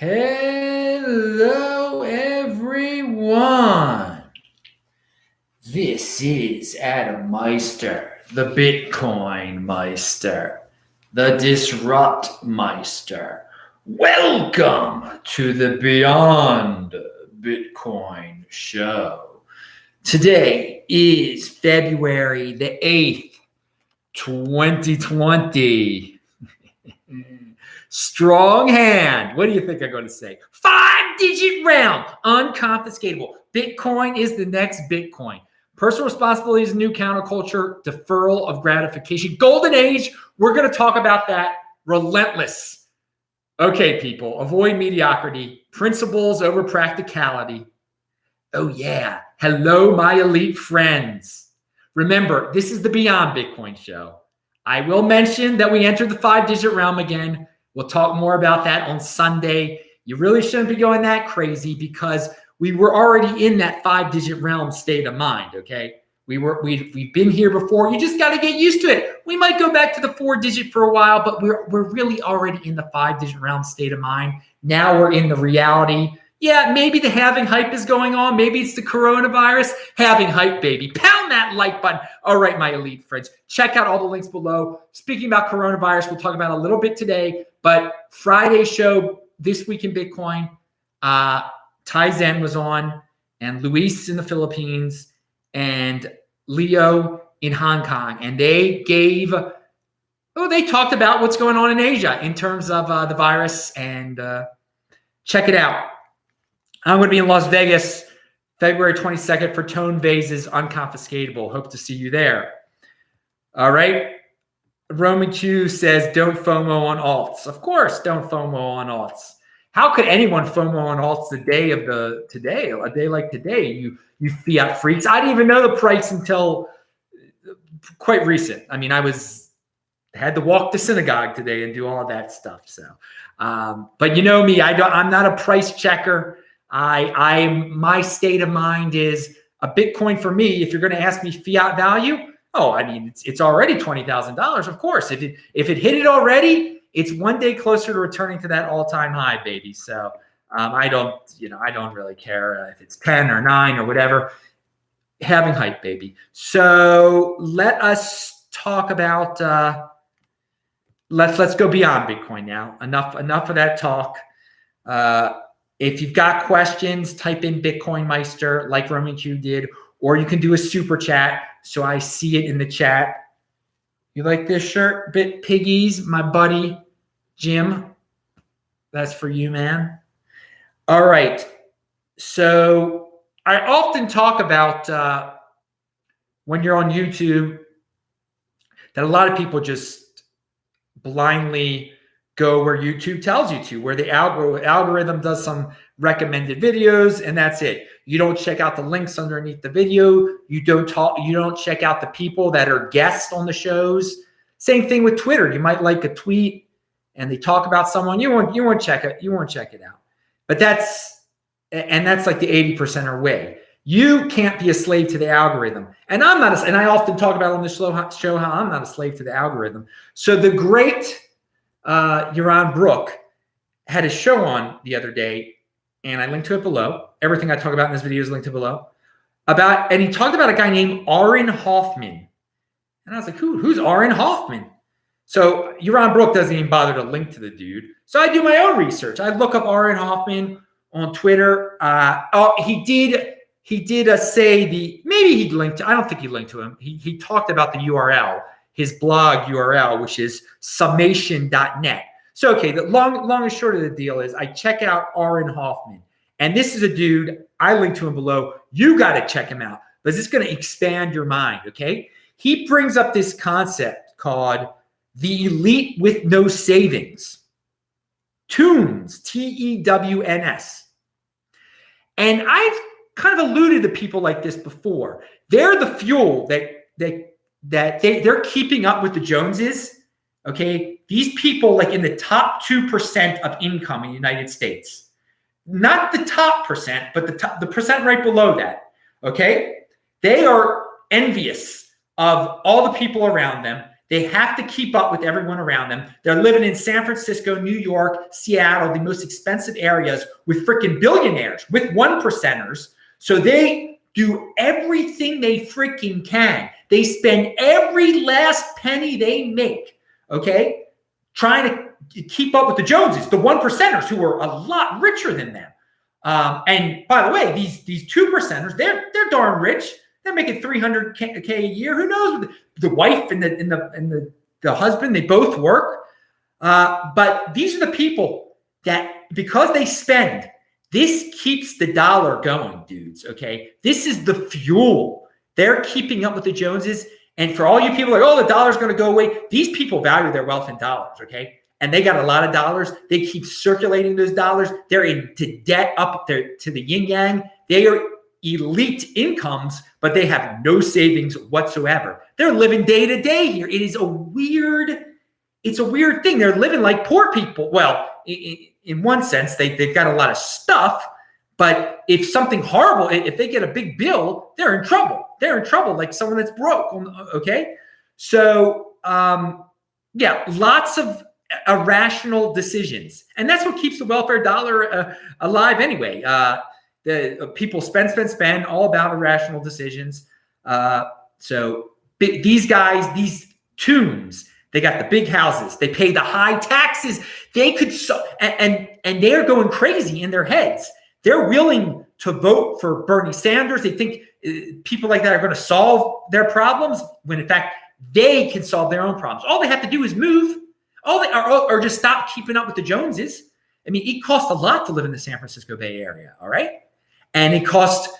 Hello, everyone. This is Adam Meister, the Bitcoin Meister, the Disrupt Meister. Welcome to the Beyond Bitcoin show. Today is February the 8th, 2020. Strong hand. What do you think I'm going to say? 5-digit round, unconfiscatable. Bitcoin is the next Bitcoin. Personal responsibility is a new counterculture, deferral of gratification. Golden age, we're going to talk about that. Relentless. Okay, people, avoid mediocrity. Principles over practicality. Oh, yeah. Hello, my elite friends. Remember, this is the Beyond Bitcoin show. I will mention that we entered the 5-digit realm again. We'll talk more about that on Sunday. You really shouldn't be going that crazy because we were already in that 5-digit realm state of mind, okay? We've been here before. You just got to get used to it. We might go back to the 4-digit for a while, but we're really already in the 5-digit realm state of mind. Now we're in the reality. Yeah, maybe the halving hype is going on. Maybe it's the coronavirus. Halving hype, baby. Pound that like button. All right, my elite friends. Check out all the links below. Speaking about coronavirus, we'll talk about it a little bit today. But Friday's show, This Week in Bitcoin, Tai Zen was on, and Luis in the Philippines, and Leo in Hong Kong. And they talked about what's going on in Asia in terms of the virus. And check it out. I'm going to be in Las Vegas February 22nd for TEWNS Unconfiscatable. Hope to see you there. All right. Roman Q says, don't FOMO on alts. Of course, don't FOMO on alts. How could anyone FOMO on alts a day like today, you fiat freaks? I didn't even know the price until quite recent. I mean, had to walk to synagogue today and do all that stuff. So, but you know me, I'm not a price checker. My state of mind is a Bitcoin for me. If you're going to ask me fiat value, I mean, it's already $20,000. Of course, if it hit it already, it's one day closer to returning to that all-time high, baby. So I don't really care if it's 10 or 9 or whatever. Having hype, baby. So let us talk about. Let's go beyond Bitcoin now. Enough of that talk. If you've got questions, type in Bitcoin Meister like Roman Q did, or you can do a super chat so I see it in the chat. You like this shirt, Bit Piggies? My buddy Jim. That's for you, man. All right. So I often talk about when you're on YouTube that a lot of people just blindly go where YouTube tells you to, where the algorithm does some recommended videos, and that's it. You don't check out the links underneath the video. You don't check out the people that are guests on the shows. Same thing with Twitter. You might like a tweet and they talk about someone. You won't check it out. But that's like the 80%er way. You can't be a slave to the algorithm. And I'm not, and I often talk about on this show how I'm not a slave to the algorithm. So the great Auren Brook had a show on the other day, and I linked to it below. Everything I talk about in this video is linked to below. And he talked about a guy named Auren Hoffman. And I was like, who's Auren Hoffman? So Auren Brook doesn't even bother to link to the dude. So I do my own research. I look up Auren Hoffman on Twitter. He did say maybe he linked to, I don't think he linked to him. He talked about the URL, his blog URL, which is summation.net. So, okay, the long and short of the deal is I check out Auren Hoffman. And this is a dude, I link to him below. You got to check him out. But it's going to expand your mind, okay? He brings up this concept called the elite with no savings. TEWNS, TEWNS. And I've kind of alluded to people like this before. They're the fuel that they're keeping up with the Joneses, okay? These people like in the top 2% of income in the United States. Not the top percent, but the percent right below that, okay? They are envious of all the people around them. They have to keep up with everyone around them. They're living in San Francisco, New York, Seattle, the most expensive areas with freaking billionaires, with 1%ers. So they do everything they freaking can. They spend every last penny they make, okay, trying to keep up with the Joneses, the 1%ers who are a lot richer than them. And by the way, these 2%ers, they're darn rich. They're making $300K a year. Who knows? The wife and the husband, they both work. But these are the people that, because they spend, this keeps the dollar going, dudes. Okay, this is the fuel. They're keeping up with the Joneses. And for all you people like, oh, the dollar's going to go away. These people value their wealth in dollars. Okay, and they got a lot of dollars. They keep circulating those dollars. They're into debt up there to the yin yang. They are elite incomes, but they have no savings whatsoever. They're living day to day here. It is it's a weird thing. They're living like poor people. Well, in one sense, they've got a lot of stuff, but if something horrible, if they get a big bill, they're in trouble. They're in trouble like someone that's broke, okay? So, yeah, lots of irrational decisions. And that's what keeps the welfare dollar alive anyway. The people spend, all about irrational decisions. So these guys, these TEWNS, they got the big houses. They pay the high taxes. They could and they're going crazy in their heads. They're willing to vote for Bernie Sanders. They think people like that are going to solve their problems when in fact they can solve their own problems. All they have to do is move. Or just stop keeping up with the Joneses. I mean, it costs a lot to live in the San Francisco Bay Area. All right. And it costs,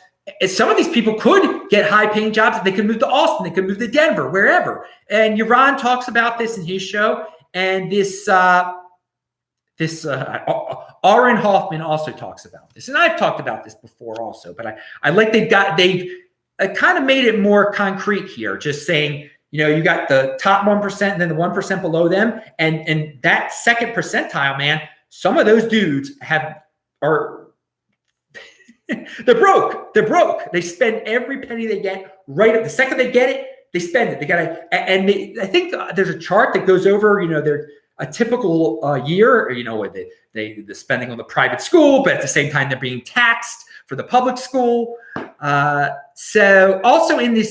some of these people could get high-paying jobs. They could move to Austin. They could move to Denver, wherever. And Auren talks about this in his show. And this Auren Hoffman also talks about this. And I've talked about this before also. But I like they've kind of made it more concrete here, just saying, you got the top 1% and then the 1% below them. And that second percentile, man, some of those dudes are they're broke. They're broke. They spend every penny they get right at the second they get it, they spend it. They got to, and I think there's a chart that goes over, their a typical year, with the spending on the private school, but at the same time, they're being taxed for the public school. So also in the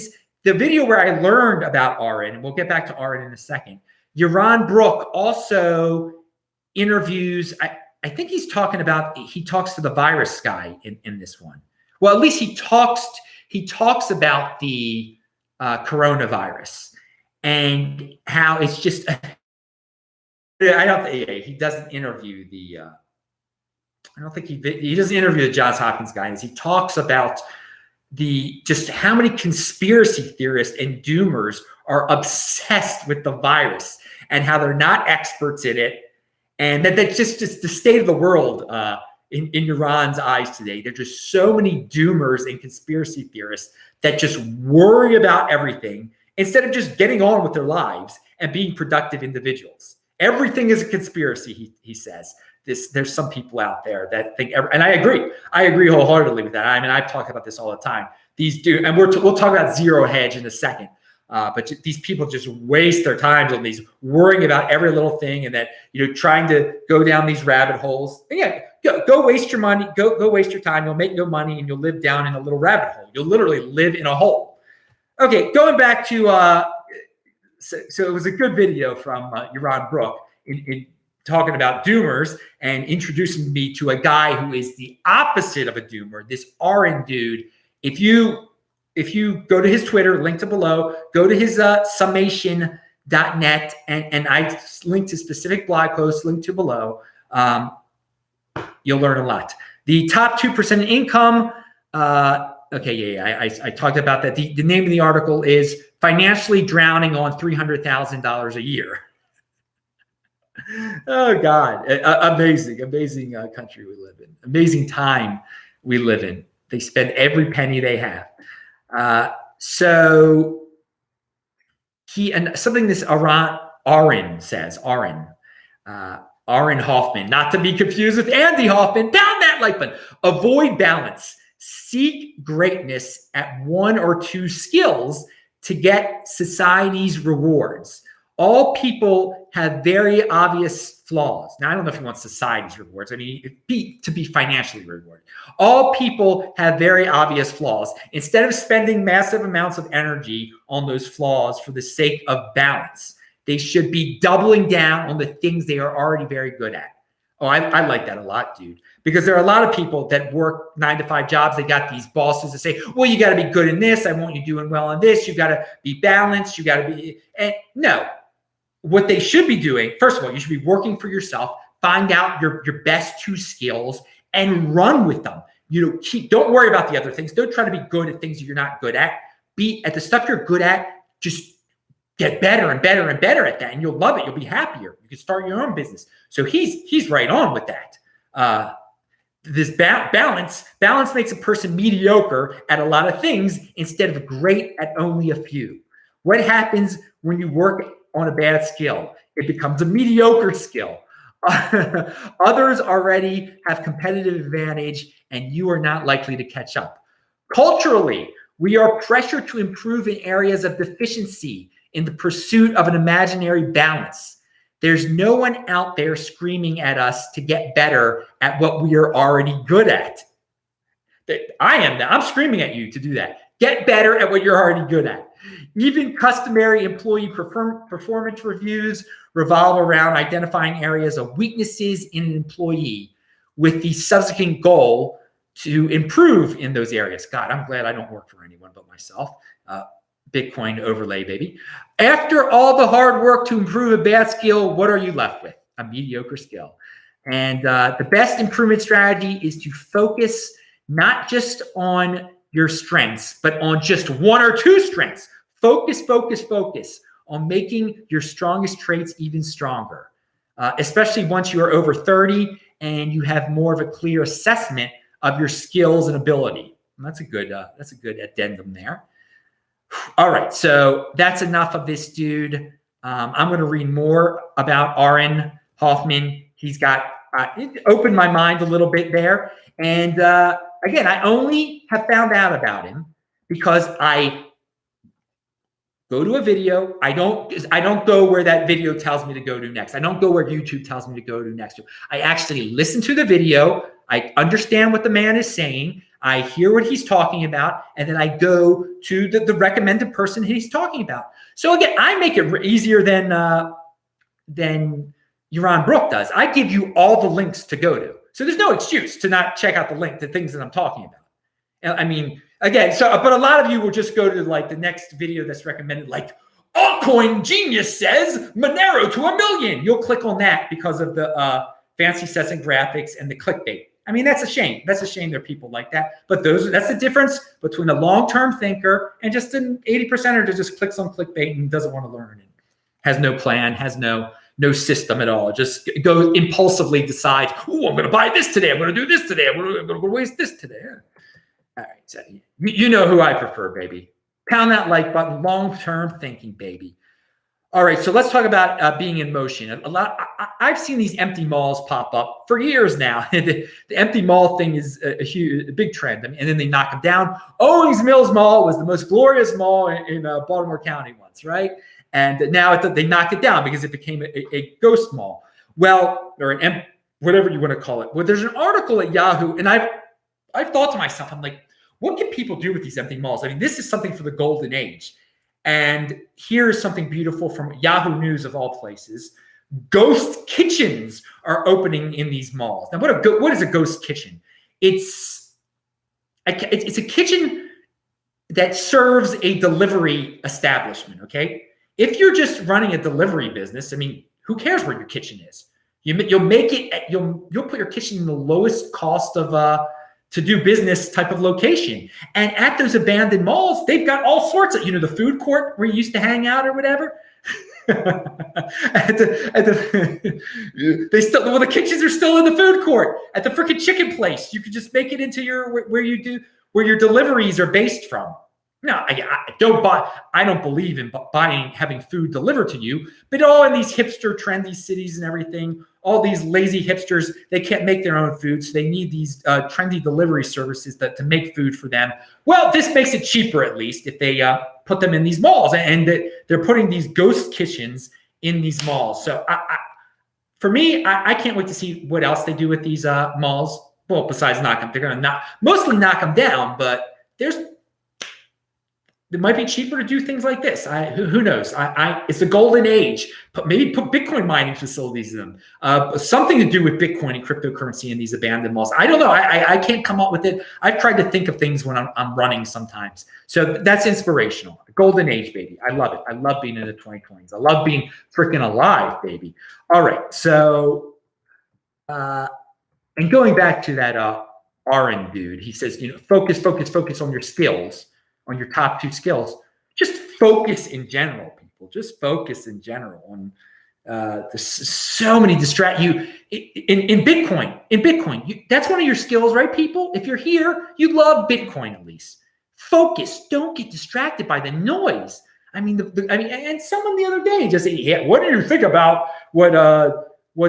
video where I learned about Auren, and we'll get back to Auren in a second, Yaron Brook also interviews, I think he talks to the virus guy in this one. Well, at least he talks about the coronavirus and how it's just, he doesn't interview I don't think he doesn't interview the Johns Hopkins guy. He talks about just how many conspiracy theorists and doomers are obsessed with the virus and how they're not experts in it. And that's just the state of the world in Yaron's eyes today. There's just so many doomers and conspiracy theorists that just worry about everything instead of just getting on with their lives and being productive individuals. Everything is a conspiracy, he says. There's some people out there that think, and I agree wholeheartedly with that. I mean, I've talked about this all the time. And we'll talk about zero hedge in a second. But these people just waste their time on these, worrying about every little thing, and that trying to go down these rabbit holes. And yeah, go waste your money, go waste your time. You'll make no money, and you'll live down in a little rabbit hole. You'll literally live in a hole. Okay, going back to so it was a good video from Yaron Brook in talking about doomers and introducing me to a guy who is the opposite of a doomer. This Auren dude. If you go to his Twitter, linked to below, go to his summation.net, and I linked to specific blog posts, linked to below. You'll learn a lot. The top 2% in income. I talked about that. The name of the article is Financially Drowning on $300,000 a Year. Oh, God. Amazing country we live in. Amazing time we live in. They spend every penny they have. So something this Auren says, Auren Hoffman, not to be confused with Andy Hoffman, pound that like button. Avoid balance. Seek greatness at one or two skills to get society's rewards. All people have very obvious flaws. Now, I don't know if he wants society's rewards. I mean, to be financially rewarded. All people have very obvious flaws. Instead of spending massive amounts of energy on those flaws for the sake of balance, they should be doubling down on the things they are already very good at. Oh, I like that a lot, dude. Because there are a lot of people that work 9-to-5 jobs. They got these bosses that say, well, you got to be good in this. I want you doing well in this. You got to be balanced. You got to be, and no. What they should be doing, first of all, you should be working for yourself, find out your best 2 skills and run with them. Don't worry about the other things. Don't try to be good at things that you're not good at. Be at the stuff you're good at, just get better and better and better at that. And you'll love it. You'll be happier. You can start your own business. So he's right on with that. This balance makes a person mediocre at a lot of things instead of great at only a few. What happens when you work on a bad skill? It becomes a mediocre skill. Others already have competitive advantage and you are not likely to catch up. Culturally, we are pressured to improve in areas of deficiency in the pursuit of an imaginary balance. There's no one out there screaming at us to get better at what we are already good at. I'm screaming at you to do that. Get better at what you're already good at. Even customary employee performance reviews revolve around identifying areas of weaknesses in an employee with the subsequent goal to improve in those areas. God, I'm glad I don't work for anyone but myself. Bitcoin overlay, baby. After all the hard work to improve a bad skill, what are you left with? A mediocre skill. And the best improvement strategy is to focus not just on your strengths, but on just 1 or 2 strengths. Focus on making your strongest traits even stronger, especially once you are over 30 and you have more of a clear assessment of your skills and ability. And that's a good addendum there. All right, so that's enough of this dude. I'm going to read more about Auren Hoffman. He's got it opened my mind a little bit there. And again, I only have found out about him because I go to a video. I don't go where that video tells me to go to next. I don't go where YouTube tells me to go to next. I actually listen to the video. I understand what the man is saying. I hear what he's talking about, and then I go to the recommended person he's talking about. So again, I make it easier than Auren Brook does. I give you all the links to go to. So there's no excuse to not check out the link to things that I'm talking about. I mean, again, but a lot of you will just go to like the next video that's recommended, like Altcoin Genius says Monero to 1 million. You'll click on that because of the fancy sets and graphics and the clickbait. I mean, that's a shame. That's a shame there are people like that. But that's the difference between a long-term thinker and just an 80%er that just clicks on clickbait and doesn't want to learn and has no plan, has no system at all. Just goes impulsively decides, oh, I'm going to buy this today. I'm going to do this today. I'm going to waste this today. All right. So you know who I prefer, baby. Pound that like button. Long-term thinking, baby. All right, so let's talk about being in motion. I've seen these empty malls pop up for years now. The empty mall thing is a big trend. I mean, and then they knock them down. Owings Mills Mall was the most glorious mall in Baltimore County once, right? And now they knocked it down because it became a ghost mall. Well, or whatever you want to call it. Well, there's an article at Yahoo, and I've thought to myself, I'm like, what can people do with these empty malls? I mean, this is something for the golden age. And here's something beautiful from Yahoo News of all places. Ghost kitchens are opening in these malls. Now, what is a ghost kitchen? It's a kitchen that serves a delivery establishment, okay? If you're just running a delivery business, I mean, who cares where your kitchen is? You'll make it, you'll put your kitchen in the lowest cost of to do business type of location. And at those abandoned malls, they've got all sorts of, the food court where you used to hang out or whatever. The kitchens are still in the food court. At the freaking chicken place, you could just make it into where your deliveries are based from. No, I don't believe in having food delivered to you, but all in these hipster trendy cities and everything, all these lazy hipsters, they can't make their own food. So they need these trendy delivery services to make food for them. Well, this makes it cheaper, at least if they put them in these malls, and they're putting these ghost kitchens in these malls. So for me, I can't wait to see what else they do with these malls. Well, besides knock them, they're going to mostly knock them down, but it might be cheaper to do things like this. Who knows? It's a golden age. Maybe put Bitcoin mining facilities in them. Something to do with Bitcoin and cryptocurrency in these abandoned malls. I don't know. I can't come up with it. I've tried to think of things when I'm running sometimes. So that's inspirational. Golden age, baby. I love it. I love being in the 2020s. I love being freaking alive, baby. All right. So, and going back to that Auren dude, he says, focus on your skills. On your top 2 skills, just focus in general, people. Just focus in general. And there's so many distract you in Bitcoin. In Bitcoin, that's one of your skills, right, people? If you're here, you love Bitcoin at least. Focus. Don't get distracted by the noise. I mean, and someone the other day just said, "Yeah, what do you think about what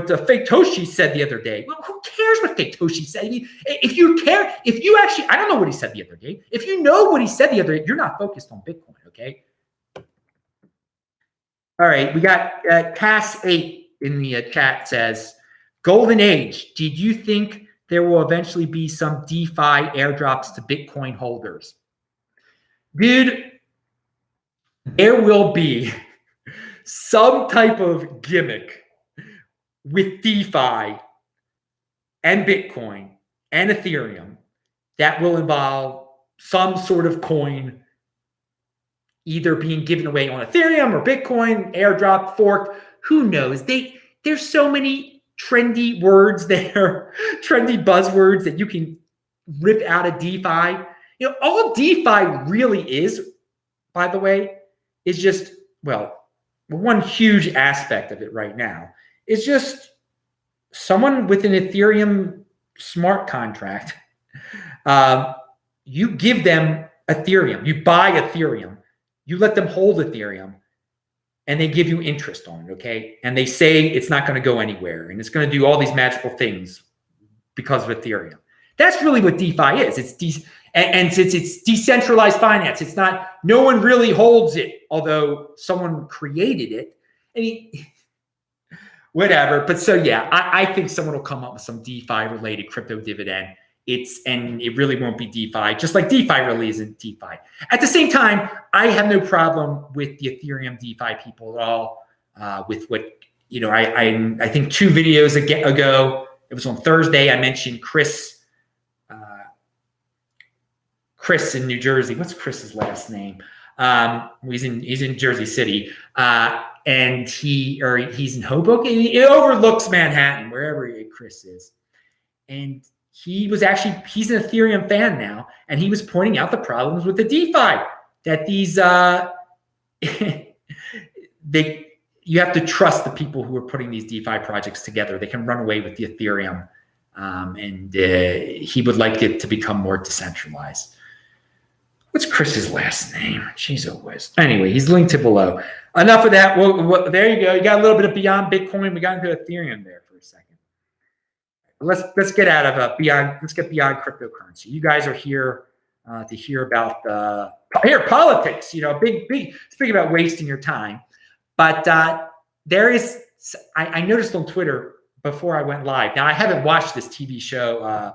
the fake Toshi said the other day?" Well, who cares what fake Toshi said? If you care, if you actually, I don't know what he said the other day. If you know what he said the other day, you're not focused on Bitcoin, okay? All right, we got Cass8 in the chat says, golden age, did you think there will eventually be some DeFi airdrops to Bitcoin holders? Dude, there will be some type of gimmick with DeFi and Bitcoin and Ethereum that will involve some sort of coin either being given away on Ethereum or Bitcoin, airdrop, forked, who knows? There's so many trendy words there, trendy buzzwords that you can rip out of DeFi. All DeFi really is, by the way, is just, well, one huge aspect of it right now is just someone with an Ethereum smart contract. You give them Ethereum, you buy Ethereum, you let them hold Ethereum, and they give you interest on it, okay? And they say it's not going to go anywhere, and it's going to do all these magical things because of Ethereum. That's really what DeFi is. And since it's decentralized finance, it's not, no one really holds it, although someone created it. I mean, whatever. But so, yeah, I think someone will come up with some DeFi-related crypto dividend. And it really won't be DeFi, just like DeFi really isn't DeFi. At the same time, I have no problem with the Ethereum DeFi people at all. With what, I think 2 videos ago, it was on Thursday, I mentioned Chris in New Jersey. What's Chris's last name? He's in Jersey City. And he's in Hoboken. It overlooks Manhattan, wherever Chris is. And he's an Ethereum fan now, and he was pointing out the problems with the DeFi, that these you have to trust the people who are putting these DeFi projects together. They can run away with the Ethereum, and he would like it to become more decentralized. What's Chris's last name? Jeez, oh whiz. Anyway, he's linked to below. Enough of that. Well, there you go. You got a little bit of beyond Bitcoin. We got into Ethereum there for a second. Let's get out of beyond. Let's get beyond cryptocurrency. You guys are here to hear about politics. Big. Speaking about wasting your time, but there is. I noticed on Twitter before I went live. Now I haven't watched this TV show.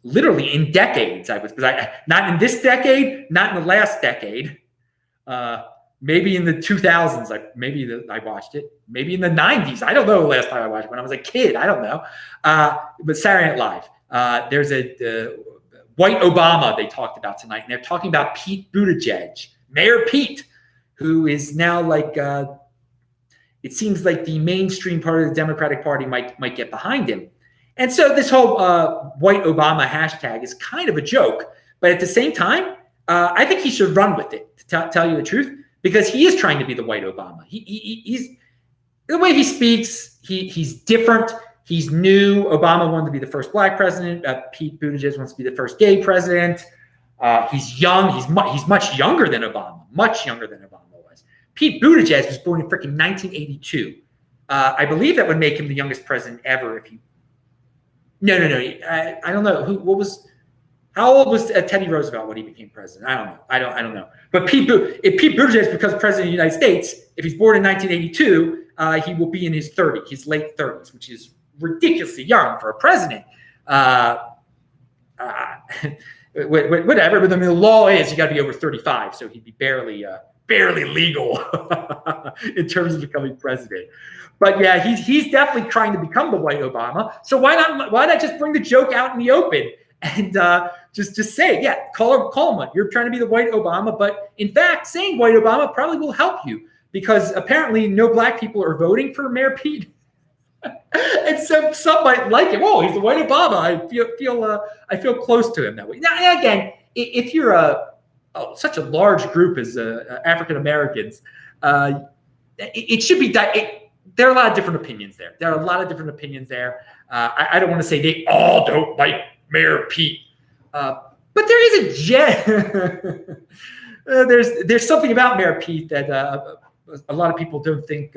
Literally in decades, not in this decade, not in the last decade. Maybe in the 2000s, I watched it. Maybe in the 90s. I don't know the last time I watched it. When I was a kid, I don't know. But Saturday Night Live. There's a white Obama they talked about tonight, and they're talking about Pete Buttigieg, Mayor Pete, who is now like it seems like the mainstream part of the Democratic Party might get behind him. And so this whole white Obama hashtag is kind of a joke, but at the same time, I think he should run with it, to tell you the truth, because he is trying to be the white Obama. He's the way he speaks, he's different. He's new. Obama wanted to be the first black president. Pete Buttigieg wants to be the first gay president. He's young. He's much younger than Obama, much younger than Obama was. Pete Buttigieg was born in freaking 1982. I believe that would make him the youngest president ever if he. No. I don't know how old was Teddy Roosevelt when he became president? I don't know. I don't know. But if Pete Buttigieg becomes president of the United States, if he's born in 1982, he will be in his late 30s, which is ridiculously young for a president. Whatever, but I mean, the law is you got to be over 35, so he'd be barely legal in terms of becoming president. But yeah, he's definitely trying to become the white Obama. So why not just bring the joke out in the open and just say, yeah, call him. You're trying to be the white Obama, but in fact, saying white Obama probably will help you because apparently no black people are voting for Mayor Pete. And some might like it. Whoa, he's the white Obama. I feel close to him that way. Now, again, if you're such a large group as African Americans, it should be. There are a lot of different opinions there. I don't want to say they all don't like Mayor Pete, but there is there's something about Mayor Pete that a lot of people don't think.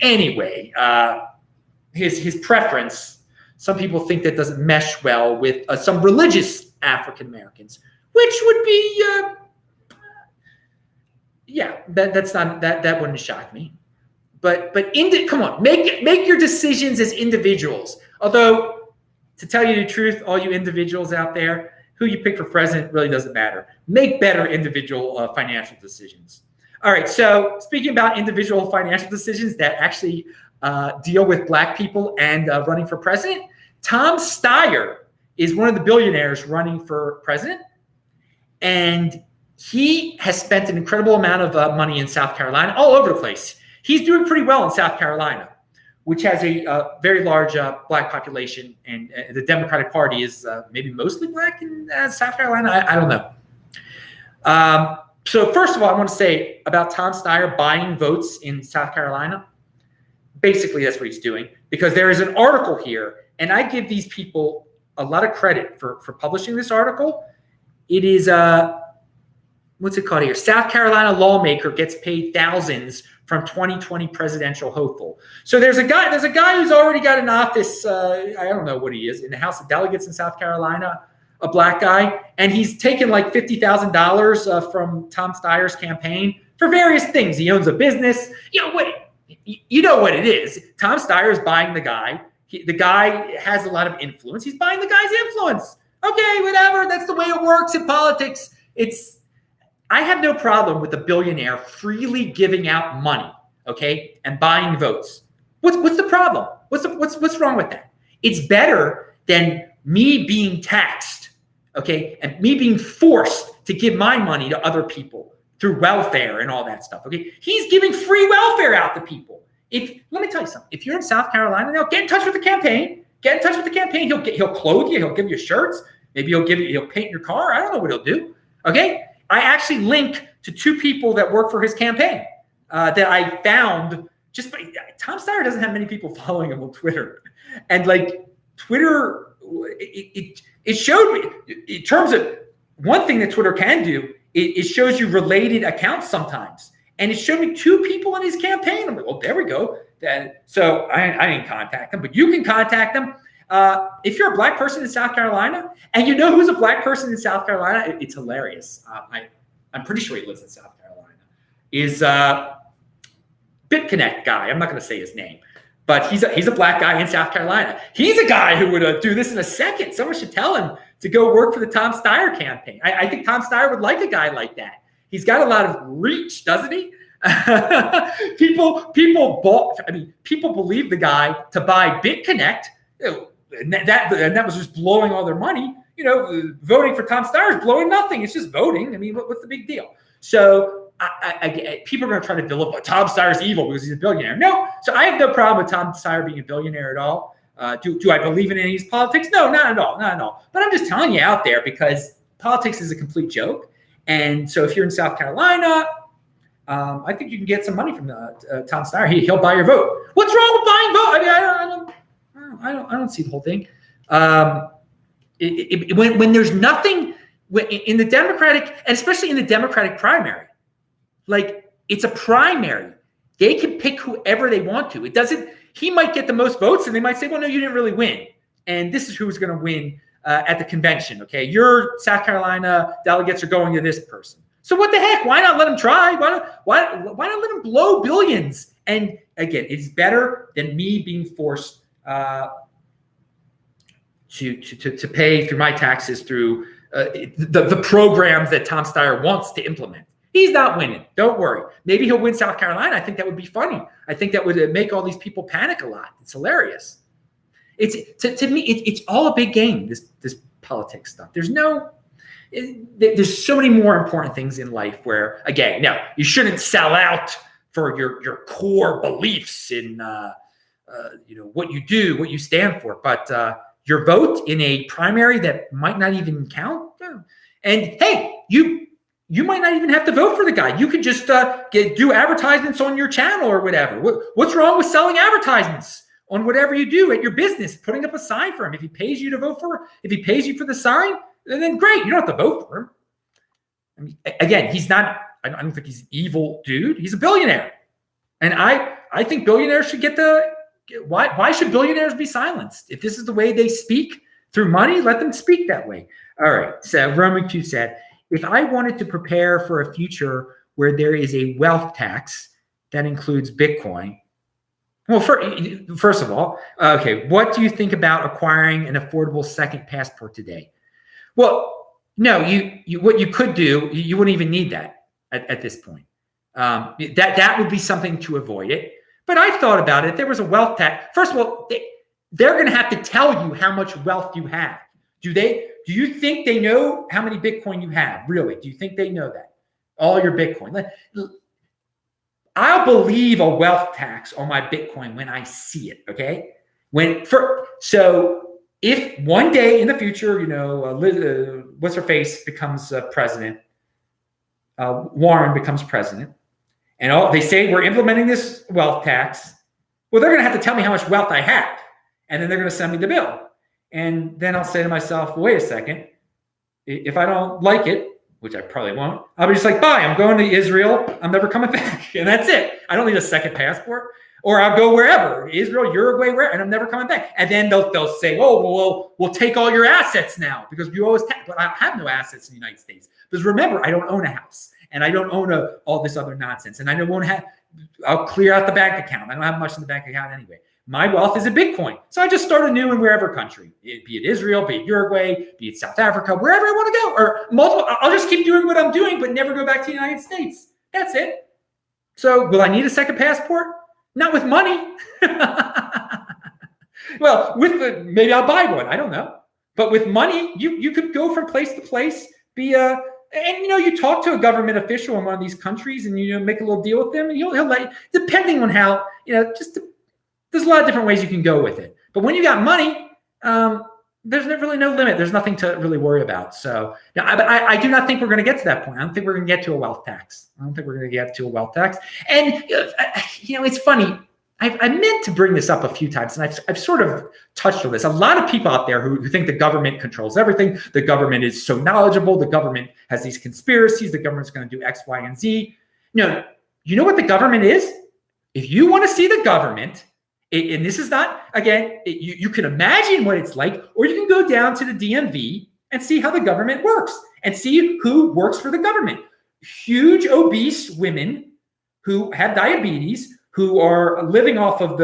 Anyway, his preference, some people think that doesn't mesh well with some religious African Americans, which would be, that wouldn't shock me. But come on, make your decisions as individuals. Although, to tell you the truth, all you individuals out there, who you pick for president really doesn't matter. Make better individual financial decisions. All right, so speaking about individual financial decisions that actually deal with black people and running for president, Tom Steyer is one of the billionaires running for president, and he has spent an incredible amount of money in South Carolina, all over the place. He's doing pretty well in South Carolina, which has a very large black population, and the Democratic Party is maybe mostly black in South Carolina. I don't know. So first of all, I want to say about Tom Steyer buying votes in South Carolina. Basically, that's what he's doing, because there is an article here, and I give these people a lot of credit for publishing this article. It is, what's it called here? South Carolina lawmaker gets paid thousands from 2020 presidential hopeful. So there's a guy who's already got an office, I don't know what he is, in the House of Delegates in South Carolina, a black guy, and he's taken like $50,000 from Tom Steyer's campaign for various things. He owns a business. You know what it is. Tom Steyer is buying the guy. The guy has a lot of influence. He's buying the guy's influence. Okay, whatever. That's the way it works in politics. I have no problem with a billionaire freely giving out money, okay, and buying votes. What's the problem? What's wrong with that? It's better than me being taxed, okay, and me being forced to give my money to other people through welfare and all that stuff, okay? He's giving free welfare out to people. Let me tell you something. If you're in South Carolina now, get in touch with the campaign. Get in touch with the campaign. He'll clothe you. He'll give you shirts. Maybe he'll paint your car. I don't know what he'll do, okay? I actually link to two people that work for his campaign that I found just by Tom Steyer doesn't have many people following him on Twitter. And like Twitter, it showed me in terms of one thing that Twitter can do, it shows you related accounts sometimes. And it showed me two people in his campaign. I'm like, well, there we go. So I didn't contact them, but you can contact them. If you're a black person in South Carolina, and you know who's a black person in South Carolina, it's hilarious. I'm pretty sure he lives in South Carolina. Is BitConnect guy. I'm not going to say his name, but he's a black guy in South Carolina. He's a guy who would do this in a second. Someone should tell him to go work for the Tom Steyer campaign. I think Tom Steyer would like a guy like that. He's got a lot of reach, doesn't he? People believe the guy to buy BitConnect. And that was just blowing all their money. Voting for Tom Steyer is blowing nothing. It's just voting. I mean, what's the big deal? So people are going to try to vilify Tom Steyer's evil because he's a billionaire. No. So I have no problem with Tom Steyer being a billionaire at all. Do I believe in any of his politics? No, not at all. Not at all. But I'm just telling you out there because politics is a complete joke. And so if you're in South Carolina, I think you can get some money from Tom Steyer. He'll buy your vote. What's wrong with buying vote? I mean, I don't see the whole thing. When there's nothing in the Democratic, and especially in the Democratic primary, like it's a primary, they can pick whoever they want to. It doesn't. He might get the most votes, and they might say, "Well, no, you didn't really win." And this is who's going to win at the convention. Okay, your South Carolina delegates are going to this person. So what the heck? Why not let him try? Why not let him blow billions? And again, it's better than me being forced to pay through my taxes through the programs that Tom Steyer wants to implement. He's not winning. Don't worry. Maybe he'll win South Carolina. I think that would be funny. I think that would make all these people panic a lot. It's hilarious. To me, it's all a big game, this politics stuff. There's so many more important things in life where, again, no, you shouldn't sell out for your core beliefs in what you do, what you stand for. But your vote in a primary that might not even count. And hey, you might not even have to vote for the guy. You could just do advertisements on your channel or whatever. What's wrong with selling advertisements on whatever you do at your business, putting up a sign for him? If he pays you to vote for, if he pays you for the sign, then great. You don't have to vote for him. I mean, again, he's not, I don't think he's an evil dude. He's a billionaire. And I think billionaires should get why should billionaires be silenced? If this is the way they speak through money, let them speak that way. All right. So Roman Q said, if I wanted to prepare for a future where there is a wealth tax that includes Bitcoin, well, first of all, okay, what do you think about acquiring an affordable second passport today? Well, no, you what you could do, you wouldn't even need that at this point. That would be something to avoid it. But I've thought about it. If there was a wealth tax, first of all, they're going to have to tell you how much wealth you have. Do you think they know how many Bitcoin you have? Really? Do you think they know that? All your Bitcoin. I'll believe a wealth tax on my Bitcoin when I see it. Okay. So if one day in the future, what's her face becomes president, Warren becomes president, and they say we're implementing this wealth tax. Well, they're going to have to tell me how much wealth I have, and then they're going to send me the bill. And then I'll say to myself, well, wait a second. If I don't like it, which I probably won't, I'll be just like, bye, I'm going to Israel. I'm never coming back. And that's it. I don't need a second passport. Or I'll go wherever, Israel, Uruguay, where, and I'm never coming back. And then they'll say, oh, well, we'll take all your assets now because you always tax. But I have no assets in the United States. Because remember, I don't own a house. And I don't own all this other nonsense. And I won't have, I'll clear out the bank account. I don't have much in the bank account anyway. My wealth is in Bitcoin. So I just start anew in wherever country, be it Israel, be it Uruguay, be it South Africa, wherever I want to go, or multiple. I'll just keep doing what I'm doing, but never go back to the United States. That's it. So will I need a second passport? Not with money. Well, maybe I'll buy one. I don't know. But with money, you could go from place to place, you talk to a government official in one of these countries and make a little deal with them, and he'll let you, depending on how, there's a lot of different ways you can go with it. But when you got money, there's really no limit. There's nothing to really worry about. So I do not think we're going to get to that point. I don't think we're going to get to a wealth tax. And it's funny. I meant to bring this up a few times, and I've sort of touched on this. A lot of people out there who think the government controls everything. The government is so knowledgeable. The government has these conspiracies. The government's going to do X, Y, and Z. No, you know what the government is? If you want to see the government, and this is not, again, you can imagine what it's like, or you can go down to the DMV and see how the government works and see who works for the government. Huge obese women who have diabetes, who are living off of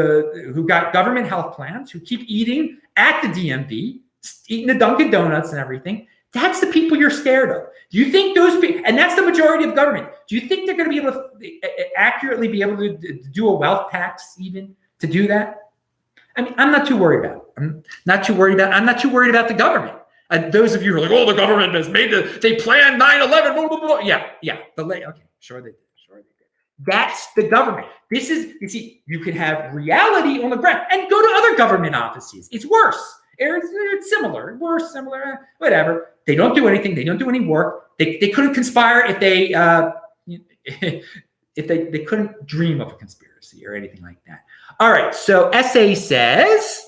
who got government health plans, who keep eating at the DMV, eating the Dunkin' Donuts and everything. That's the people you're scared of. Do you think those people, and that's the majority of government, do you think they're going to be able to accurately be able to do a wealth tax even to do that? I mean, I'm not too worried about it. I'm not too worried about the government. Those of you who are like, oh, the government has they planned 9/11, blah, blah, blah. Yeah. Okay, sure they did. That's the government. You can have reality on the ground and go to other government offices. It's worse. It's similar, worse, similar, whatever. They don't do anything. They don't do any work. They couldn't conspire if they couldn't dream of a conspiracy or anything like that. All right. So SA says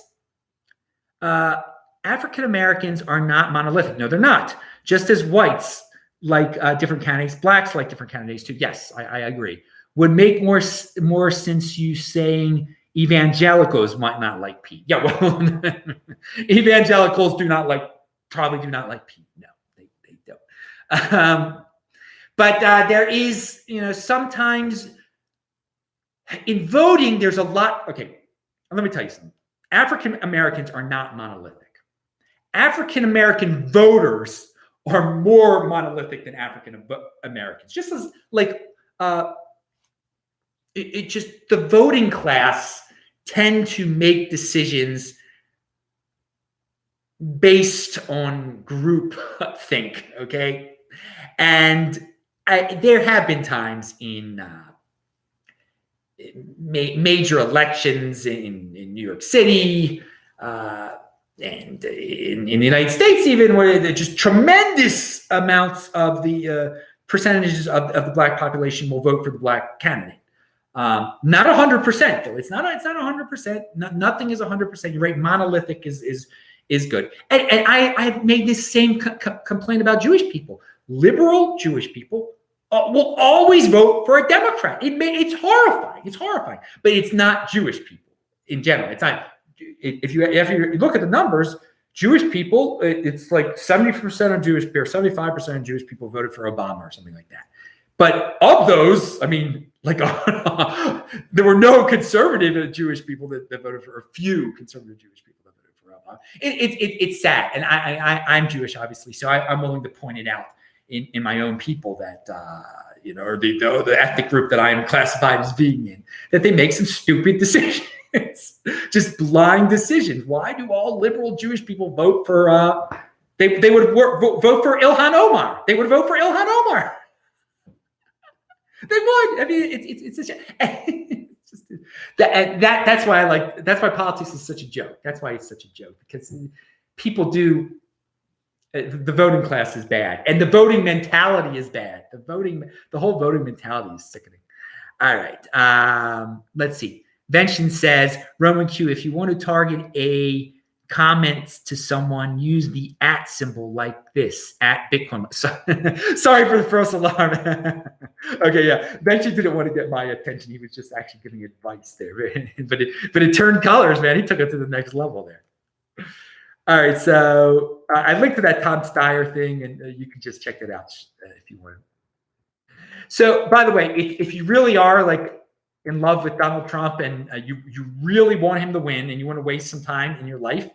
African Americans are not monolithic. No, they're not. Just as whites like different candidates, blacks like different candidates too. Yes, I agree. Would make more sense you saying evangelicals might not like Pete. Yeah, well, evangelicals probably do not like Pete. No, they don't. But there is, sometimes in voting, there's a lot. Okay, let me tell you something. African Americans are not monolithic. African American voters are more monolithic than African Americans. Just as it just the voting class tend to make decisions based on group think, okay? And there have been times in major elections in New York City and in the United States, even where there's just tremendous amounts of the percentages of the Black population will vote for the Black candidate. Not 100% though. It's not 100%. Nothing is 100%. You're right. Monolithic is good. And I've made this same complaint about Jewish people. Liberal Jewish people will always vote for a Democrat. It's horrifying. It's horrifying. But it's not Jewish people in general. It's not. If you look at the numbers, Jewish people, it's like 70% of Jewish people, 75% of Jewish people voted for Obama or something like that. But of those, I mean, there were no conservative Jewish people that voted for, a few conservative Jewish people that voted for Obama. It's sad, and I'm Jewish, obviously, so I'm willing to point it out in my own people that or the ethnic group that I am classified as being in, that they make some stupid decisions, just blind decisions. Why do all liberal Jewish people vote for? They would vote for Ilhan Omar. They would vote for Ilhan Omar. They would. I mean, it's such that's why that's why politics is such a joke. That's why it's such a joke, because people do. The voting class is bad, and the voting mentality is bad. The whole voting mentality is sickening. All right, let's see. Vention says, Roman Q, if you want to target a comments to someone, use the @ symbol like this, @Bitcoin. Sorry for the false alarm. Okay, yeah. Vention didn't want to get my attention. He was just actually giving advice there, but it turned colors, man. He took it to the next level there. All right, so I linked to that Tom Steyer thing, and you can just check it out if you want. So, by the way, if you really are in love with Donald Trump and you really want him to win, and you want to waste some time in your life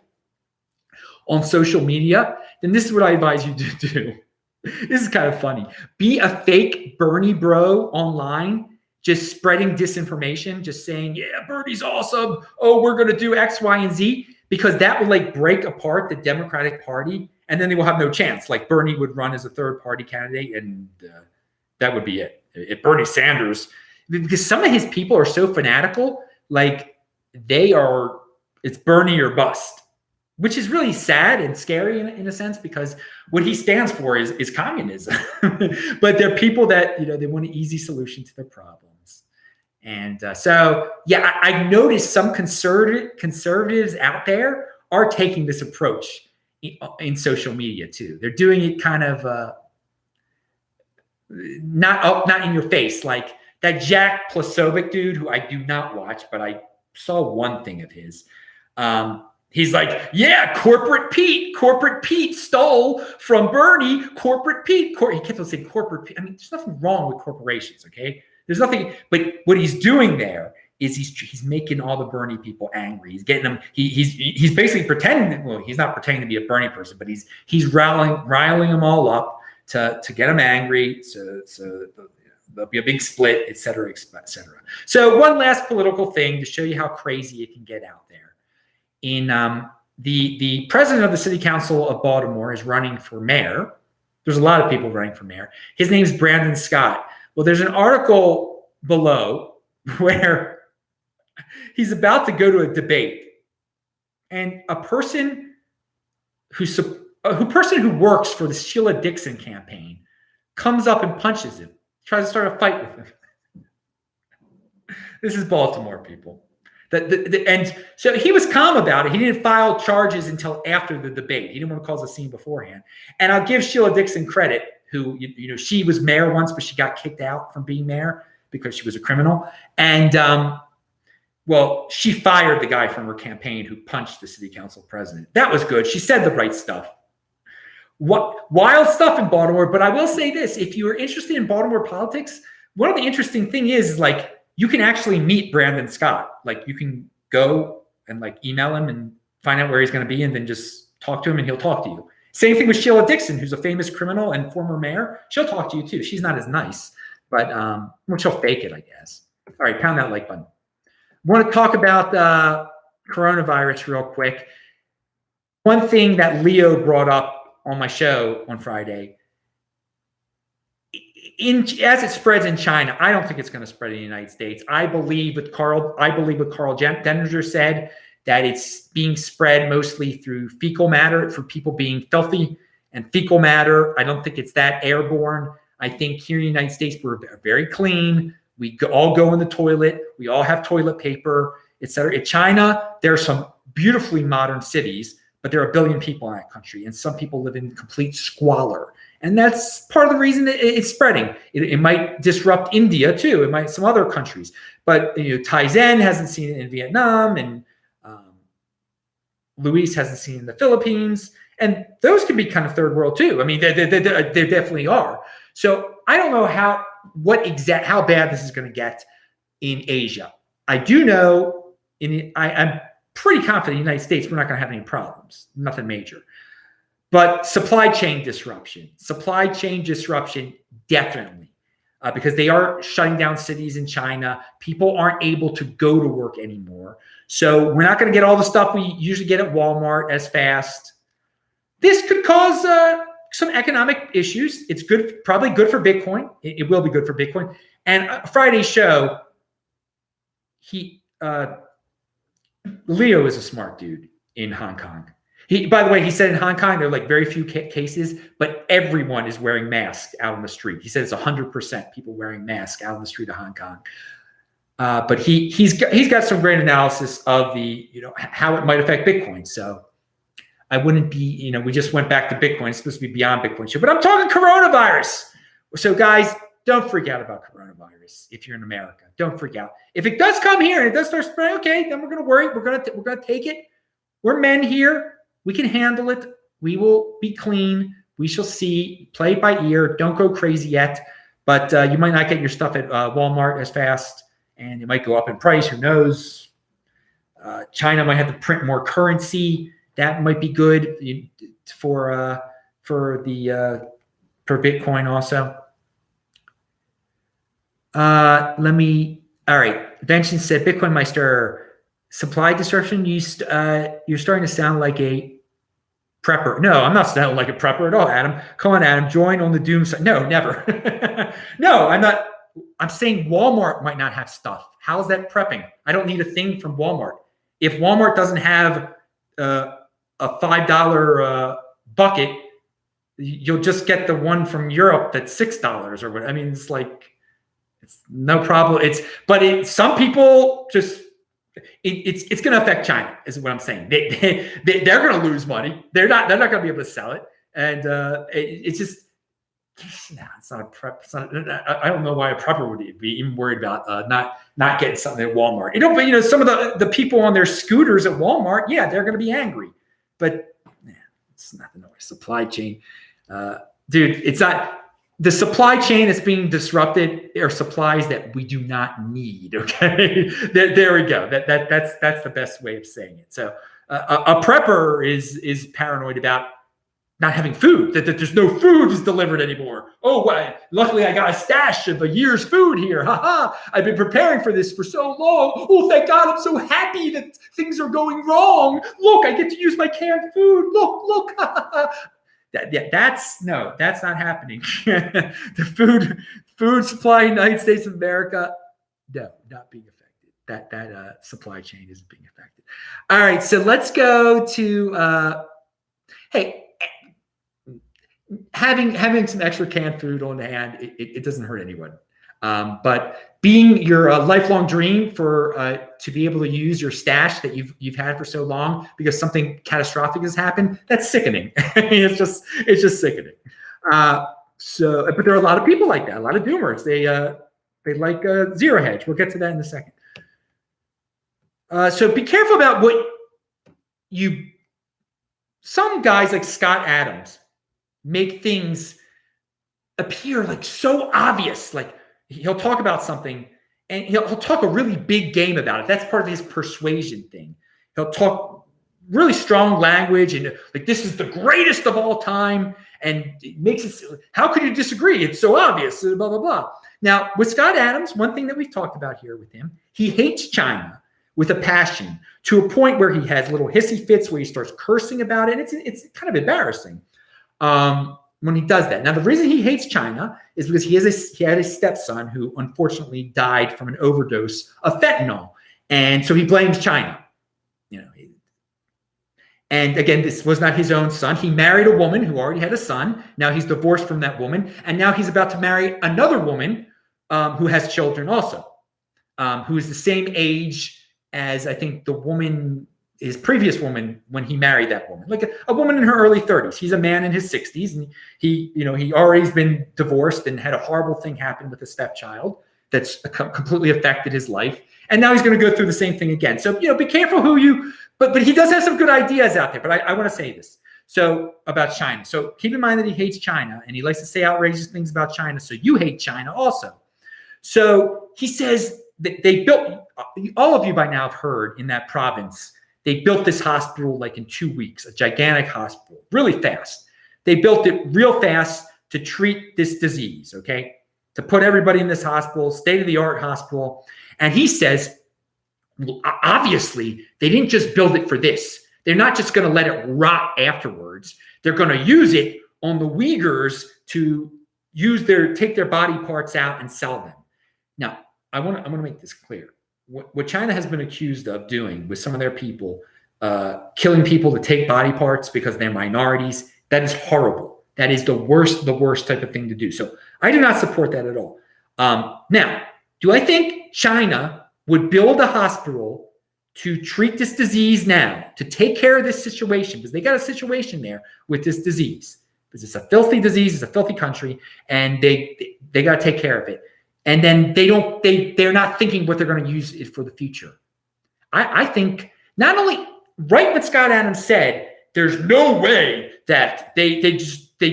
on social media, then this is what I advise you to do. This is kind of funny. Be a fake Bernie bro online, just spreading disinformation, just saying, yeah, Bernie's awesome. Oh, we're going to do X, Y, and Z. Because that will break apart the Democratic Party, and then they will have no chance. Bernie would run as a third party candidate, and that would be it. If Bernie Sanders, because some of his people are so fanatical, it's Bernie or bust, which is really sad and scary in a sense, because what he stands for is communism. But they're people that they want an easy solution to their problems. And so, yeah, I noticed some conservatives out there are taking this approach in social media too. They're doing it kind of not in your face, like that Jack Plasovic dude, who I do not watch, but I saw one thing of his. He's like, yeah, Corporate Pete stole from Bernie. Corporate Pete. He kept on saying Corporate Pete. I mean, there's nothing wrong with corporations, okay? There's nothing, but what he's doing there is he's making all the Bernie people angry. He's getting them. He's basically pretending. Well, he's not pretending to be a Bernie person, but he's riling them all up to get them angry. So there'll be a big split, et cetera, et cetera. So one last political thing to show you how crazy it can get out there. In the president of the city council of Baltimore is running for mayor. There's a lot of people running for mayor. His name is Brandon Scott. Well, there's an article below where he's about to go to a debate, and a person who works for the Sheila Dixon campaign comes up and punches him, tries to start a fight with him. This is Baltimore, people. And so he was calm about it. He didn't file charges until after the debate. He didn't want to cause a scene beforehand. And I'll give Sheila Dixon credit, who, she was mayor once, but she got kicked out from being mayor because she was a criminal. And, she fired the guy from her campaign who punched the city council president. That was good. She said the right stuff. wild stuff in Baltimore. But I will say this: if you are interested in Baltimore politics, one of the interesting thing is like you can actually meet Brandon Scott. Like you can go and like email him and find out where he's going to be, and then just talk to him, and he'll talk to you. Same thing with Sheila Dixon, who's a famous criminal and former mayor. She'll talk to you too. She's not as nice, but well, she'll fake it, I guess. All right, pound that like button. Want to talk about coronavirus real quick. One thing that Leo brought up on my show on Friday, as it spreads in China, I don't think it's going to spread in the United States. I believe what Carl Denninger said, that it's being spread mostly through fecal matter, for people being filthy and fecal matter. I don't think it's that airborne. I think here in the United States, we're very clean. We all go in the toilet. We all have toilet paper, etc. In China, there are some beautifully modern cities, but there are 1 billion people in that country, and some people live in complete squalor. And that's part of the reason that it's spreading. It might disrupt India too. It might some other countries. But Tizen hasn't seen it in Vietnam, and Luis hasn't seen it in the Philippines. And those can be kind of third world too. I mean, they definitely are. So I don't know how bad this is going to get in Asia. I do know I'm pretty confident in the United States we're not going to have any problems, nothing major. But supply chain disruption, definitely, because they are shutting down cities in China. People aren't able to go to work anymore. So we're not going to get all the stuff we usually get at Walmart as fast. This could cause some economic issues. It's good, probably good for Bitcoin. It will be good for Bitcoin. And Friday's show, Leo is a smart dude in Hong Kong. By the way, he said in Hong Kong, there are like very few cases, but everyone is wearing masks out on the street. He said it's 100% people wearing masks out on the street of Hong Kong. But he's got some great analysis of the, how it might affect Bitcoin. So I wouldn't be, we just went back to Bitcoin. It's supposed to be beyond Bitcoin show, but I'm talking coronavirus. So guys, don't freak out about coronavirus. If you're in America, don't freak out. If it does come here and it does start spreading, okay, then we're going to worry. We're going to take it. We're men here. We can handle it. We will be clean. We shall see. Play it by ear. Don't go crazy yet. But you might not get your stuff at Walmart as fast, and it might go up in price. Who knows? China might have to print more currency. That might be good for Bitcoin also. All right. Benson said, Bitcoin Meister, supply disruption. You're starting to sound like a prepper. No, I'm not sounding like a prepper at all, Adam. Come on, Adam. Join on the doom side. No, never. No, I'm not. I'm saying Walmart might not have stuff. How's that prepping? I don't need a thing from Walmart. If Walmart doesn't have a $5 bucket, you'll just get the one from Europe that's $6 or what. I mean, it's like, it's no problem. Some people just, it's going to affect China is what I'm saying. They're going to lose money. They're not going to be able to sell it. And it's just, it's not a prep. I don't know why a prepper would be even worried about not getting something at Walmart. But some of the people on their scooters at Walmart, yeah, they're going to be angry. But it's not the supply chain, dude. It's not the supply chain that's being disrupted. Are supplies that we do not need. Okay, there we go. That's the best way of saying it. So a prepper is paranoid about not having food, that there's no food is delivered anymore. Oh, well, luckily I got a stash of a year's food here. I've been preparing for this for so long. Oh, thank God, I'm so happy that things are going wrong. Look, I get to use my canned food. Look. That's not happening. The food supply in the United States of America, no, not being affected. That supply chain isn't being affected. All right, so let's go to, hey, having some extra canned food on hand, it doesn't hurt anyone. But being your lifelong dream for to be able to use your stash that you've had for so long because something catastrophic has happened, that's sickening. It's just sickening. But there are a lot of people like that, a lot of doomers. They like zero hedge. We'll get to that in a second. So be careful about what some guys like Scott Adams. make things appear like so obvious. Like he'll talk about something and he'll talk a really big game about it. That's part of his persuasion thing. He'll talk really strong language and like, this is the greatest of all time. And it makes it, how could you disagree? It's so obvious, blah, blah, blah. Now, with Scott Adams, one thing that we've talked about here with him, he hates China with a passion to a point where he has little hissy fits where he starts cursing about it. It's kind of embarrassing when he does that. Now, the reason he hates China is because he had a stepson who unfortunately died from an overdose of fentanyl. And so he blames China. And again, this was not his own son. He married a woman who already had a son. Now he's divorced from that woman. And now he's about to marry another woman who has children also, who is the same age as I think the woman, his previous woman, when he married that woman, like a woman in her early 30s. He's a man in his 60s, and he already's been divorced and had a horrible thing happen with a stepchild that's completely affected his life. And now he's going to go through the same thing again. So, be careful who you, but he does have some good ideas out there. But I want to say this. So about China. So keep in mind that he hates China and he likes to say outrageous things about China. So you hate China also. So he says that they built, all of you by now have heard in that province, they built this hospital like in 2 weeks, a gigantic hospital, really fast. They built it real fast to treat this disease, okay? To put everybody in this hospital, state-of-the-art hospital. And he says, well, obviously, they didn't just build it for this. They're not just going to let it rot afterwards. They're going to use it on the Uyghurs to take their body parts out and sell them. Now, I want to make this clear. What China has been accused of doing with some of their people, killing people to take body parts because they're minorities, that is horrible. That is the worst type of thing to do. So I do not support that at all. Now, do I think China would build a hospital to treat this disease now, to take care of this situation? Because they got a situation there with this disease. Because it's a filthy disease, it's a filthy country, and they got to take care of it. And then they're not thinking what they're going to use it for the future. I think not only right what Scott Adams said, there's no way that they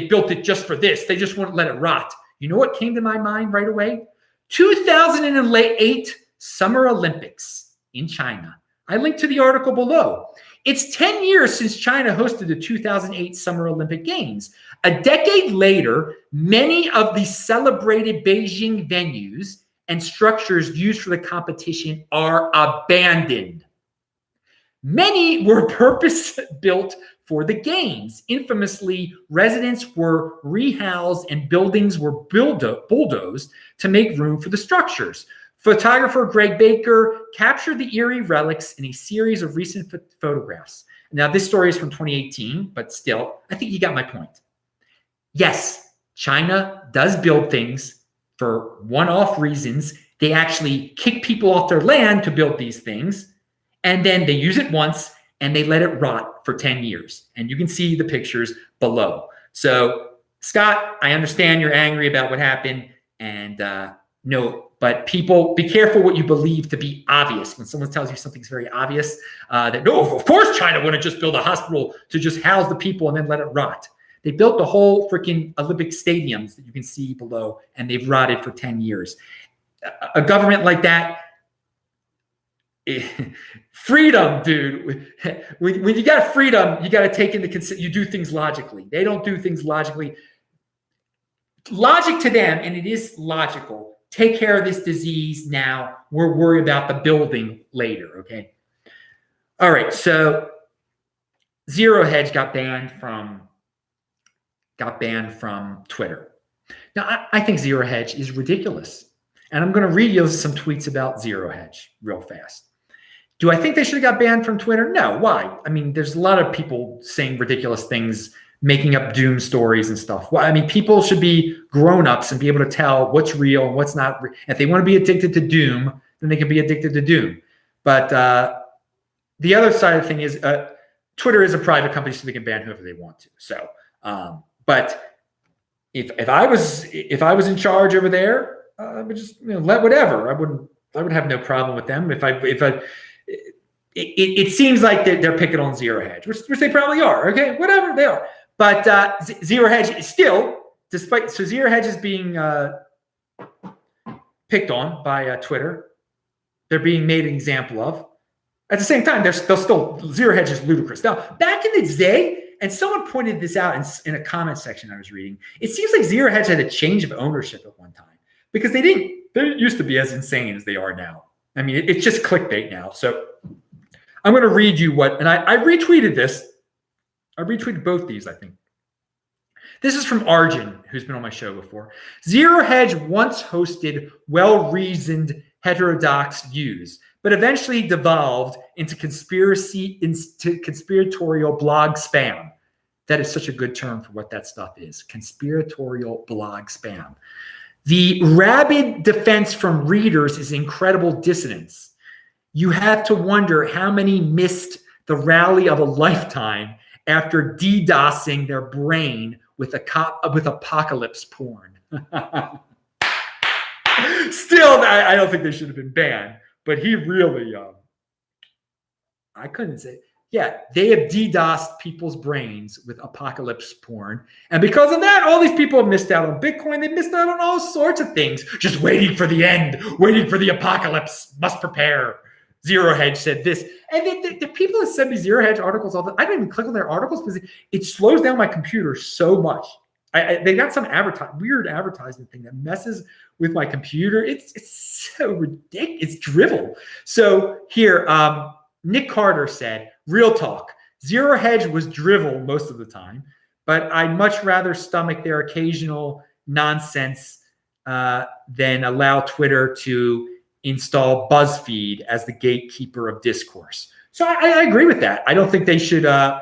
built it just for this. They just wouldn't let it rot. You know what came to my mind right away? 2008 Summer Olympics in China. I linked to the article below. It's 10 years since China hosted the 2008 Summer Olympic Games. A decade later, many of the celebrated Beijing venues and structures used for the competition are abandoned. Many were purpose-built for the games. Infamously, residents were rehoused and buildings were bulldozed to make room for the structures. Photographer Greg Baker captured the eerie relics in a series of recent photographs. Now, this story is from 2018, but still, I think you got my point. Yes, China does build things for one-off reasons. They actually kick people off their land to build these things, and then they use it once, and they let it rot for 10 years. And you can see the pictures below. So, Scott, I understand you're angry about what happened, and no, but people, be careful what you believe to be obvious. When someone tells you something's very obvious, that no, of course China wouldn't just build a hospital to just house the people and then let it rot. They built the whole freaking Olympic stadiums that you can see below, and they've rotted for 10 years. A government like that, freedom, dude. When you got freedom, you got to take into consideration, you do things logically. They don't do things logically. Logic to them, and it is logical, take care of this disease now. We're worried about the building later, okay? All right, so Zero Hedge got banned from Twitter. Now, I think Zero Hedge is ridiculous. And I'm going to read you some tweets about Zero Hedge real fast. Do I think they should have got banned from Twitter? No. Why? I mean, there's a lot of people saying ridiculous things, making up doom stories and stuff. Well, I mean, people should be grown-ups and be able to tell what's real and what's not. If they want to be addicted to doom, then they can be addicted to doom. But the other side of the thing is Twitter is a private company, so they can ban whoever they want to. So, but if I was in charge over there, I would just let whatever. I would have no problem with them. It seems like they're picking on Zero Hedge, which they probably are. Okay, whatever they are. But Zero Hedge is still, despite, so Zero Hedge is being picked on by Twitter. They're being made an example of. At the same time, they'll still, Zero Hedge is ludicrous. Now, back in the day, and someone pointed this out in a comment section I was reading, it seems like Zero Hedge had a change of ownership at one time because they used to be as insane as they are now. I mean, it's just clickbait now. So I'm going to read you what, and I retweeted this. I retweeted both these, I think. This is from Arjun, who's been on my show before. Zero Hedge once hosted well-reasoned heterodox views, but eventually devolved into conspiratorial blog spam. That is such a good term for what that stuff is. Conspiratorial blog spam. The rabid defense from readers is incredible dissonance. You have to wonder how many missed the rally of a lifetime after DDoSing their brain with apocalypse porn. Still, I don't think they should have been banned, but he really, I couldn't say, yeah, they have DDoSed people's brains with apocalypse porn. And because of that, all these people have missed out on Bitcoin. They missed out on all sorts of things, just waiting for the end, waiting for the apocalypse, must prepare. Zero Hedge said this. And the people that send me Zero Hedge articles, I don't even click on their articles because it slows down my computer so much. They got some weird advertisement thing that messes with my computer. It's so ridiculous. It's drivel. So here, Nick Carter said, real talk, Zero Hedge was drivel most of the time, but I'd much rather stomach their occasional nonsense than allow Twitter to install BuzzFeed as the gatekeeper of discourse. So I agree with that. I don't think they should go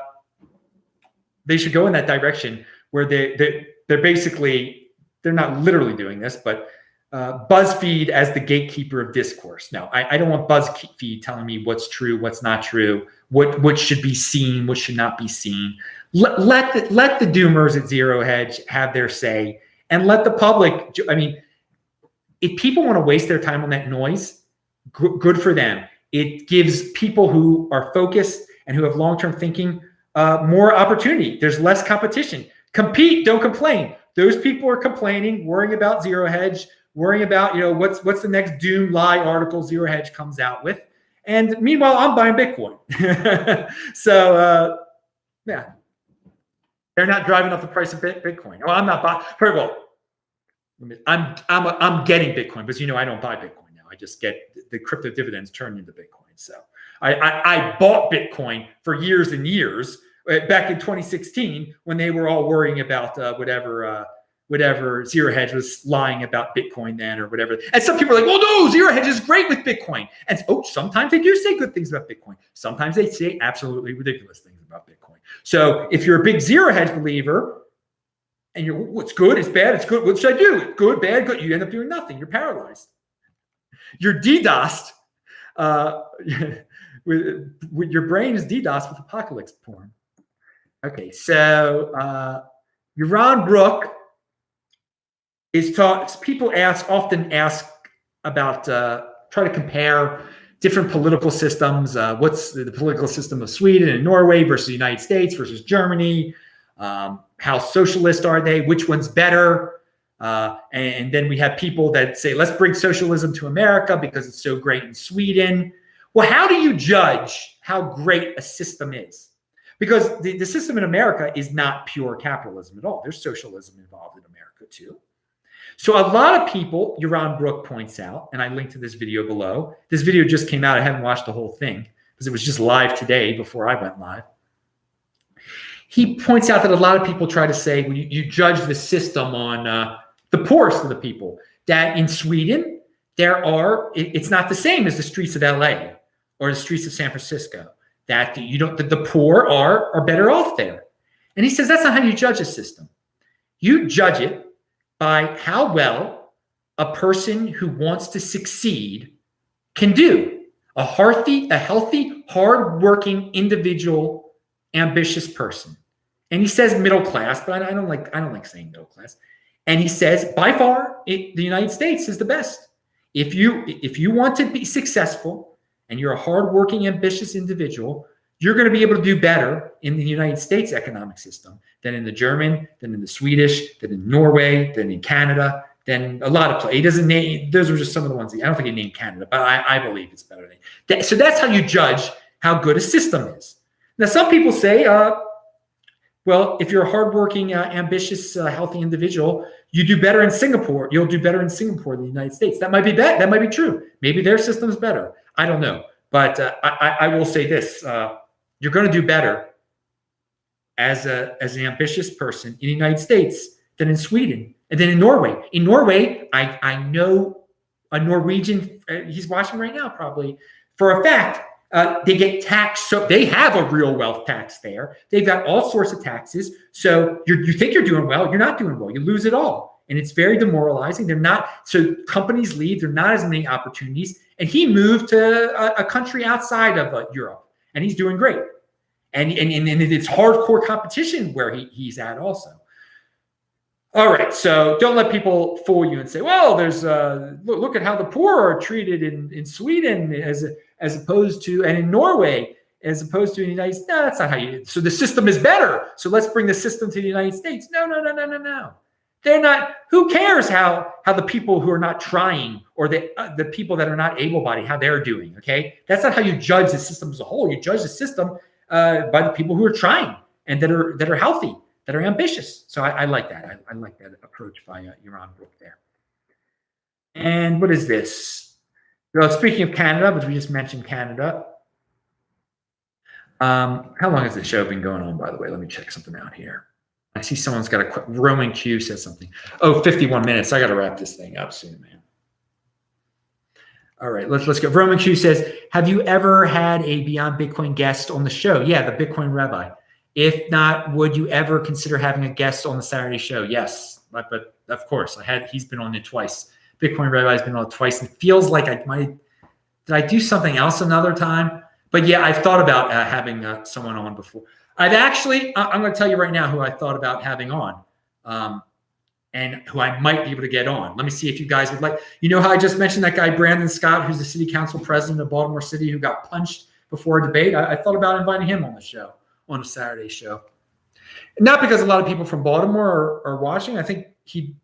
in that direction where they're basically, they're not literally doing this, but BuzzFeed as the gatekeeper of discourse. No, I don't want BuzzFeed telling me what's true, what's not true, what should be seen, what should not be seen. Let the doomers at Zero Hedge have their say, and let the public. I mean, if people want to waste their time on that noise, good for them. It gives people who are focused and who have long-term thinking more opportunity. There's less competition. Compete, don't complain. Those people are complaining, worrying about Zero Hedge, worrying about, what's the next doom lie article Zero Hedge comes out with. And meanwhile, I'm buying Bitcoin. So, yeah. They're not driving up the price of Bitcoin. Well, I'm not buying. First of all, I'm getting Bitcoin, but I don't buy Bitcoin now. I just get the crypto dividends turned into Bitcoin. So I bought Bitcoin for years and years back in 2016 when they were all worrying about whatever Zero Hedge was lying about Bitcoin then or whatever. And some people are like, well, no, Zero Hedge is great with Bitcoin. And sometimes they do say good things about Bitcoin. Sometimes they say absolutely ridiculous things about Bitcoin. So if you're a big Zero Hedge believer, and you're, what's good, it's bad, it's good, what should I do? Good, bad, good. You end up doing nothing. You're paralyzed. You're DDoSed. With your brain is DDoSed with apocalypse porn. Okay, so Yaron Brook is taught. People often ask about, try to compare different political systems. What's the political system of Sweden and Norway versus the United States versus Germany? How socialist are they? Which one's better? And then we have people that say, let's bring socialism to America because it's so great in Sweden. Well, how do you judge how great a system is? Because the system in America is not pure capitalism at all. There's socialism involved in America too. So a lot of people, Yaron Brook points out, and I linked to this video below. This video just came out. I haven't watched the whole thing because it was just live today before I went live. He points out that a lot of people try to say, well, you judge the system on the poorest of the people. That in Sweden, it's not the same as the streets of LA or the streets of San Francisco. That the poor are better off there. And he says that's not how you judge a system. You judge it by how well a person who wants to succeed can do. A healthy, hardworking individual, ambitious person. And he says middle class, but I don't like saying middle class. And he says by far the United States is the best. If you want to be successful and you're a hardworking, ambitious individual, you're going to be able to do better in the United States economic system than in the German, than in the Swedish, than in Norway, than in Canada, than a lot of places. He doesn't name, those are just some of the ones. I don't think he named Canada, but I believe it's better than that. So that's how you judge how good a system is. Now, some people say, well, if you're a hardworking, ambitious, healthy individual, you do better in Singapore. You'll do better in Singapore than the United States. That might be bad. That might be true. Maybe their system is better. I don't know. But I will say this. You're going to do better as an ambitious person in the United States than in Sweden and then in Norway. In Norway, I know a Norwegian, he's watching right now probably, for a fact, they get taxed. So they have a real wealth tax there. They've got all sorts of taxes. So you think you're doing well. You're not doing well. You lose it all. And it's very demoralizing. They're not, so companies leave. There are not as many opportunities. And he moved to a country outside of Europe. And he's doing great. And it's hardcore competition where he's at also. All right, so don't let people fool you and say, well, there's look at how the poor are treated in Sweden as opposed to, and in Norway, as opposed to in the United States. No, that's not how you, so the system is better. So let's bring the system to the United States. No. They're not, who cares how the people who are not trying or the people that are not able-bodied, how they're doing, okay? That's not how you judge the system as a whole. You judge the system by the people who are trying and that are healthy, that are ambitious. So I like that. I like that approach by Auren Hoffman there. And what is this? Well, speaking of Canada, but we just mentioned Canada. How long has the show been going on, by the way? Let me check something out here. I see someone's got a Roman Q says something. Oh, 51 minutes. I got to wrap this thing up soon, man. All right, let's go. Roman Q says, have you ever had a Beyond Bitcoin guest on the show? Yeah, the Bitcoin Rabbi. If not, would you ever consider having a guest on the Saturday show? Yes, but of course, he's been on it twice. Bitcoin Rabbi's been on it twice. It feels like did I do something else another time? But yeah, I've thought about having someone on before. I'm going to tell you right now who I thought about having on and who I might be able to get on. Let me see if you guys would like. You know how I just mentioned that guy, Brandon Scott, who's the city council president of Baltimore City, who got punched before a debate? I thought about inviting him on the show, on a Saturday show. Not because a lot of people from Baltimore are watching. I think he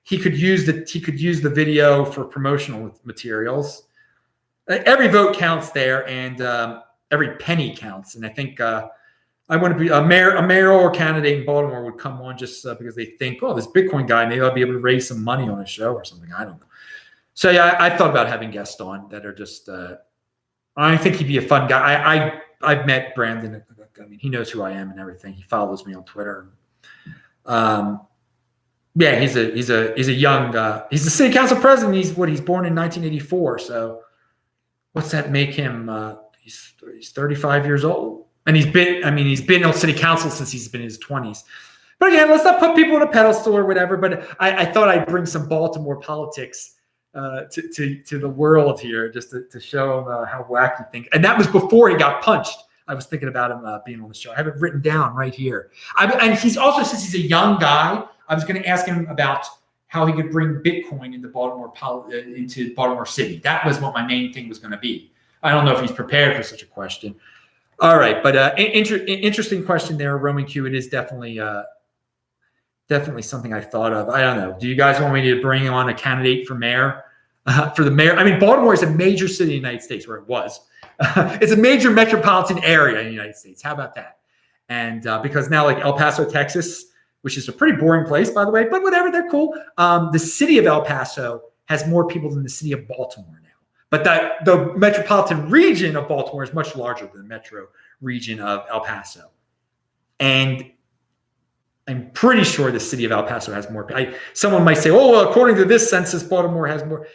could use the video for promotional materials. Every vote counts there, and every penny counts. And I think I want to be a mayoral candidate in Baltimore would come on just because they think, oh, this Bitcoin guy, maybe I'll be able to raise some money on a show or something. I don't know. So yeah, I thought about having guests on that are just. I think he'd be a fun guy. I've met Brandon. I mean, he knows who I am and everything. He follows me on Twitter. Yeah, he's a young. He's the city council president. He's born in 1984. So what's that make him? He's 35 years old. And he's been on city council since he's been in his 20s. But again, let's not put people on a pedestal or whatever. But I thought I'd bring some Baltimore politics to the world here, just to show how wacky things. And that was before he got punched. I was thinking about him being on the show. I have it written down right here. And he's also, since he's a young guy, I was going to ask him about how he could bring Bitcoin into Baltimore City. That was what my main thing was going to be. I don't know if he's prepared for such a question. All right, but interesting question there, Roman Q. It is definitely something I thought of. I don't know. Do you guys want me to bring on a candidate for mayor? For the mayor, I mean, Baltimore is a major city in the United States, where it was. It's a major metropolitan area in the United States. How about that? And because now, like El Paso, Texas, which is a pretty boring place, by the way, but whatever, they're cool. The city of El Paso has more people than the city of Baltimore now. But the metropolitan region of Baltimore is much larger than the metro region of El Paso. And I'm pretty sure the city of El Paso has more. Someone might say, oh, well, according to this census, Baltimore has more.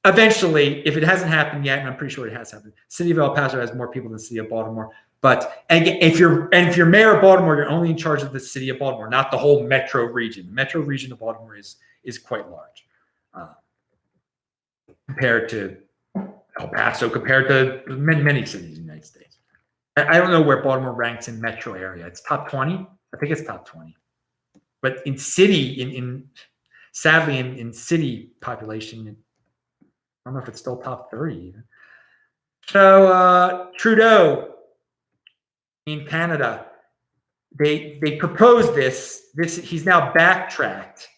Eventually, if it hasn't happened yet, and I'm pretty sure it has happened, the city of El Paso has more people than the city of Baltimore. But if you're mayor of Baltimore, you're only in charge of the city of Baltimore, not the whole metro region. The metro region of Baltimore is quite large compared to El Paso, compared to many cities in the United States. I don't know where Baltimore ranks in metro area. It's top 20. I think it's top 20. But in city, sadly, in city population, I don't know if it's still top 30 even. So Trudeau, in Canada. They proposed this. He's now backtracked.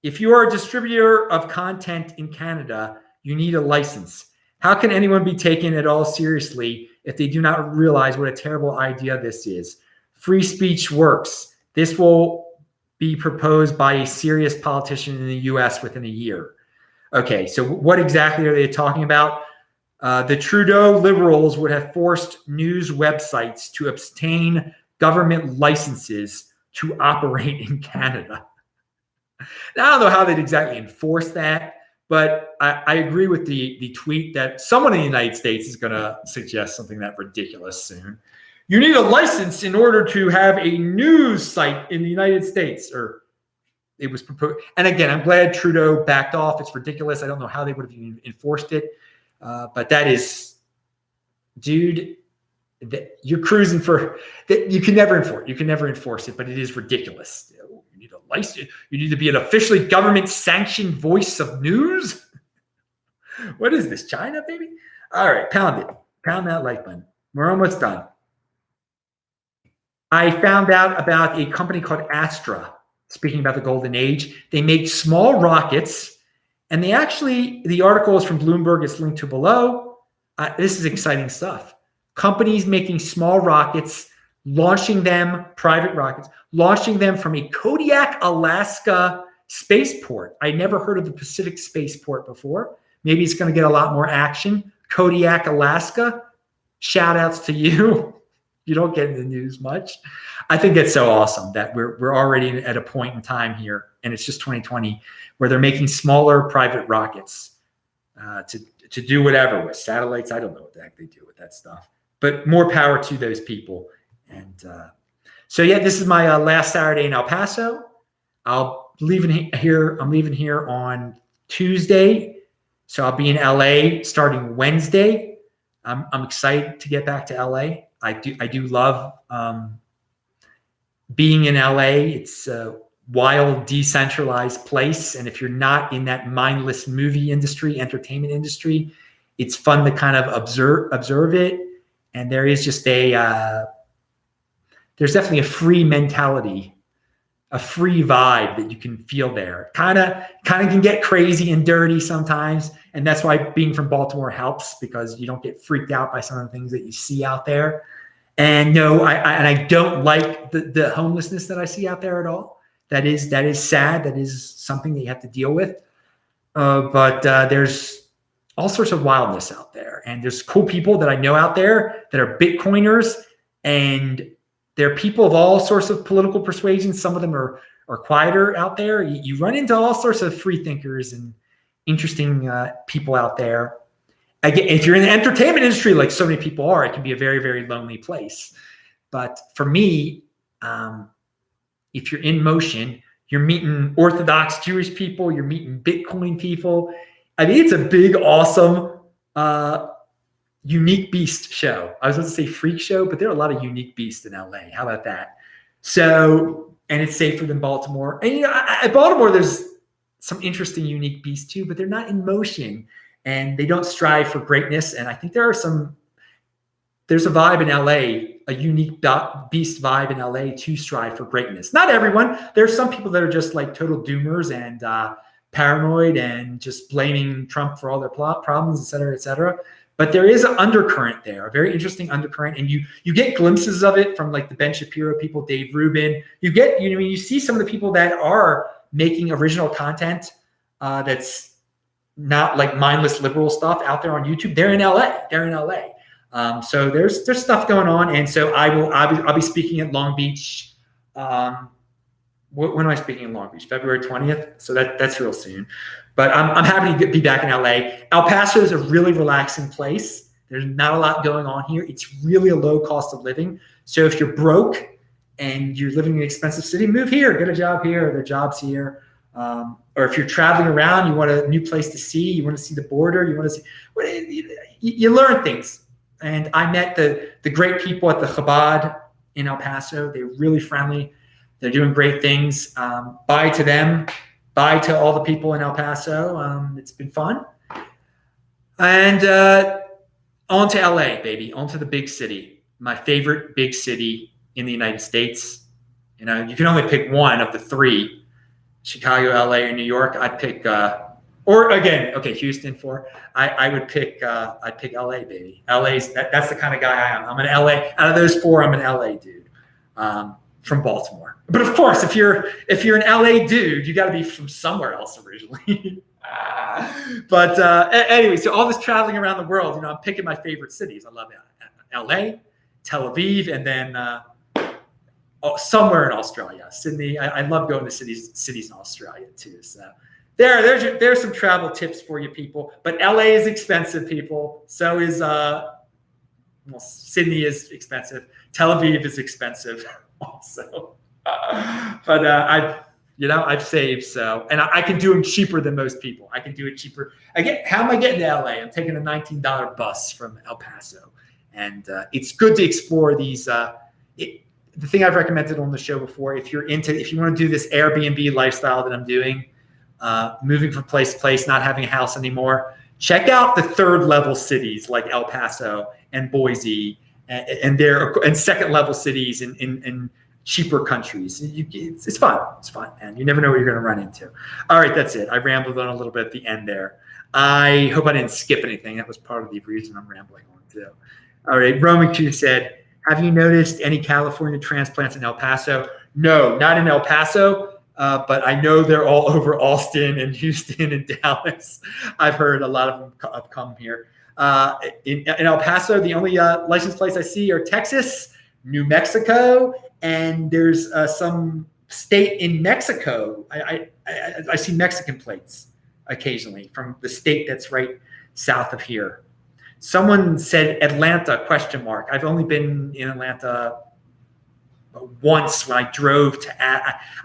If you are a distributor of content in Canada, you need a license. How can anyone be taken at all seriously if they do not realize what a terrible idea this is? Free speech works. This will be proposed by a serious politician in the US within a year. Okay, so what exactly are they talking about? The Trudeau Liberals would have forced news websites to obtain government licenses to operate in Canada. Now, I don't know how they'd exactly enforce that, but I agree with the tweet that someone in the United States is going to suggest something that ridiculous soon. You need a license in order to have a news site in the United States, or it was proposed. And again, I'm glad Trudeau backed off. It's ridiculous. I don't know how they would have even enforced it. But that is, dude, you're cruising for that. You can never enforce. You can never enforce it, but it is ridiculous. You need a license. You need to be an officially government-sanctioned voice of news. What is this, China, baby? All right, pound it. Pound that like button. We're almost done. I found out about a company called Astra. Speaking about the golden age, they make small rockets. And they actually, the article is from Bloomberg. It's linked to below. This is exciting stuff. Companies making small rockets, launching them, private rockets, launching them from a Kodiak, Alaska spaceport. I never heard of the Pacific spaceport before. Maybe it's going to get a lot more action. Kodiak, Alaska. Shout outs to you. You don't get in the news much. I think it's so awesome that we're already at a point in time here, and it's just 2020, where they're making smaller private rockets to do whatever with satellites. I don't know what the heck they do with that stuff, but more power to those people. And so, yeah, this is my last Saturday in El Paso. I'll leaving here. I'm leaving here on Tuesday, so I'll be in LA starting Wednesday. I'm excited to get back to LA. I do love being in LA. It's a wild, decentralized place. And if you're not in that mindless movie industry, entertainment industry, it's fun to kind of observe it. And there is just there's definitely a free mentality, a free vibe that you can feel there. Kind of can get crazy and dirty sometimes. And that's why being from Baltimore helps, because you don't get freaked out by some of the things that you see out there. And no, I don't like the homelessness that I see out there at all. That is sad. That is something that you have to deal with. But there's all sorts of wildness out there. And there's cool people that I know out there that are Bitcoiners. And they're people of all sorts of political persuasions. Some of them are quieter out there. You run into all sorts of free thinkers and interesting people out there. Again, if you're in the entertainment industry, like so many people are, it can be a very, very lonely place. But for me, if you're in motion, you're meeting Orthodox Jewish people, you're meeting Bitcoin people. I mean, it's a big, awesome, unique beast show. I was going to say freak show, but there are a lot of unique beasts in LA. How about that? So, and it's safer than Baltimore. And, you know, at Baltimore, there's some interesting, unique beasts too, but they're not in motion and they don't strive for greatness. And I think there's a vibe in LA, a unique beast vibe in LA to strive for greatness. Not everyone. There's some people that are just like total doomers and paranoid and just blaming Trump for all their problems, et cetera, et cetera. But there is an undercurrent there, a very interesting undercurrent. And you get glimpses of it from like the Ben Shapiro people, Dave Rubin. You see some of the people that are making original content that's not like mindless liberal stuff out there on YouTube. They're in LA. So there's stuff going on. And so I'll be speaking at Long Beach. When am I speaking in Long Beach? February 20th. So that's real soon. But I'm happy to be back in LA. El Paso is a really relaxing place. There's not a lot going on here. It's really a low cost of living. So if you're broke and you're living in an expensive city, move here, get a job here. There are jobs here. Or if you're traveling around, you want a new place to see, you want to see the border, you want to see, you learn things. And I met the great people at the Chabad in El Paso. They're really friendly. They're doing great things. Bye to them. Bye to all the people in El Paso. It's been fun. And on to LA, baby, on to the big city. my favorite big city in the United States. You know, you can only pick one of the three: Chicago, LA, or New York. I'd pick, or again, okay, Houston. I would pick. I'd pick LA, baby. LA's that's the kind of guy I am. I'm an LA. Out of those four, I'm an LA dude. From Baltimore. But of course, if you're an LA dude, you got to be from somewhere else originally. But anyway, so all this traveling around the world, you know, I'm picking my favorite cities. I love LA, Tel Aviv, and then somewhere in Australia, Sydney. I love going to cities in Australia too. So there's some travel tips for you people. But LA is expensive, people. So is Sydney is expensive. Tel Aviv is expensive also. But I've saved, so, and I can do them cheaper than most people. I can do it cheaper. How am I getting to LA? I'm taking a $19 bus from El Paso, and it's good to explore these. The thing I've recommended on the show before, if you want to do this Airbnb lifestyle that I'm doing, moving from place to place, not having a house anymore, check out the third level cities like El Paso and Boise and second level cities in cheaper countries. It's fun. It's fun, and you never know what you're going to run into. All right, that's it. I rambled on a little bit at the end there. I hope I didn't skip anything. That was part of the reason I'm rambling on too. All right, Roman Q said, have you noticed any California transplants in El Paso? No, not in El Paso, but I know they're all over Austin and Houston and Dallas. I've heard a lot of them have come here. In El Paso, the only license plates I see are Texas, New Mexico, and there's some state in Mexico. I see Mexican plates occasionally from the state that's right south of here. Someone said Atlanta, ? I've only been in Atlanta once when I drove to,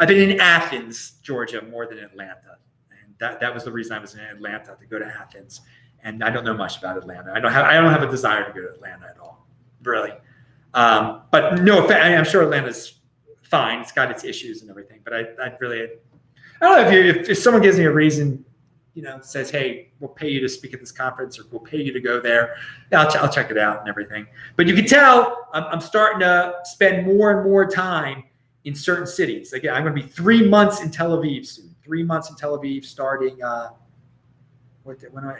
I've been in Athens, Georgia, more than Atlanta. And that was the reason I was in Atlanta, to go to Athens. And I don't know much about Atlanta. I don't have a desire to go to Atlanta at all, really. But no, I'm sure Atlanta's fine. It's got its issues and everything. But I don't know if someone gives me a reason, you know, says, hey, we'll pay you to speak at this conference, or we'll pay you to go there, I'll check it out and everything. But you can tell I'm starting to spend more and more time in certain cities. Again, I'm going to be 3 months in Tel Aviv soon. 3 months in Tel Aviv starting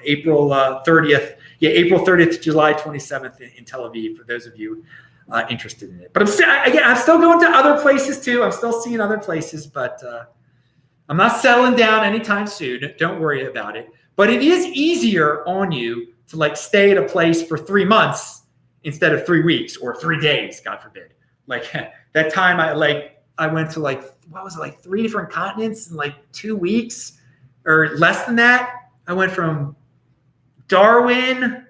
April 30th. Yeah, April 30th to July 27th in Tel Aviv, for those of you interested in it. But I'm still going to other places too. I'm still seeing other places, but I'm not settling down anytime soon. Don't worry about it. But it is easier on you to stay at a place for 3 months instead of 3 weeks or 3 days, God forbid. Like that time I went to 3 different continents in 2 weeks or less than that. I went from Darwin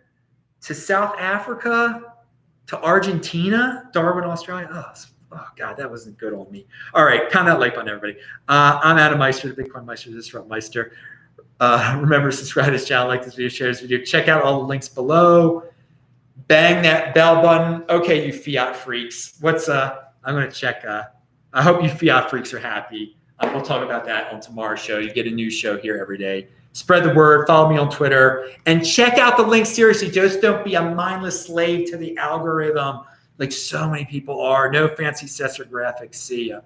to South Africa to Argentina, Darwin, Australia. Oh God, that wasn't good on me. All right, pound that like button, everybody. I'm Adam Meister, the Bitcoin Meister, Disrupt Meister. Remember, subscribe to this channel, like this video, share this video. Check out all the links below. Bang that bell button. Okay, you fiat freaks. I'm gonna check. I hope you fiat freaks are happy. We'll talk about that on tomorrow's show. You get a new show here every day. Spread the word. Follow me on Twitter and check out the links. Seriously, just don't be a mindless slave to the algorithm like so many people are. No fancy sets or graphics. See ya.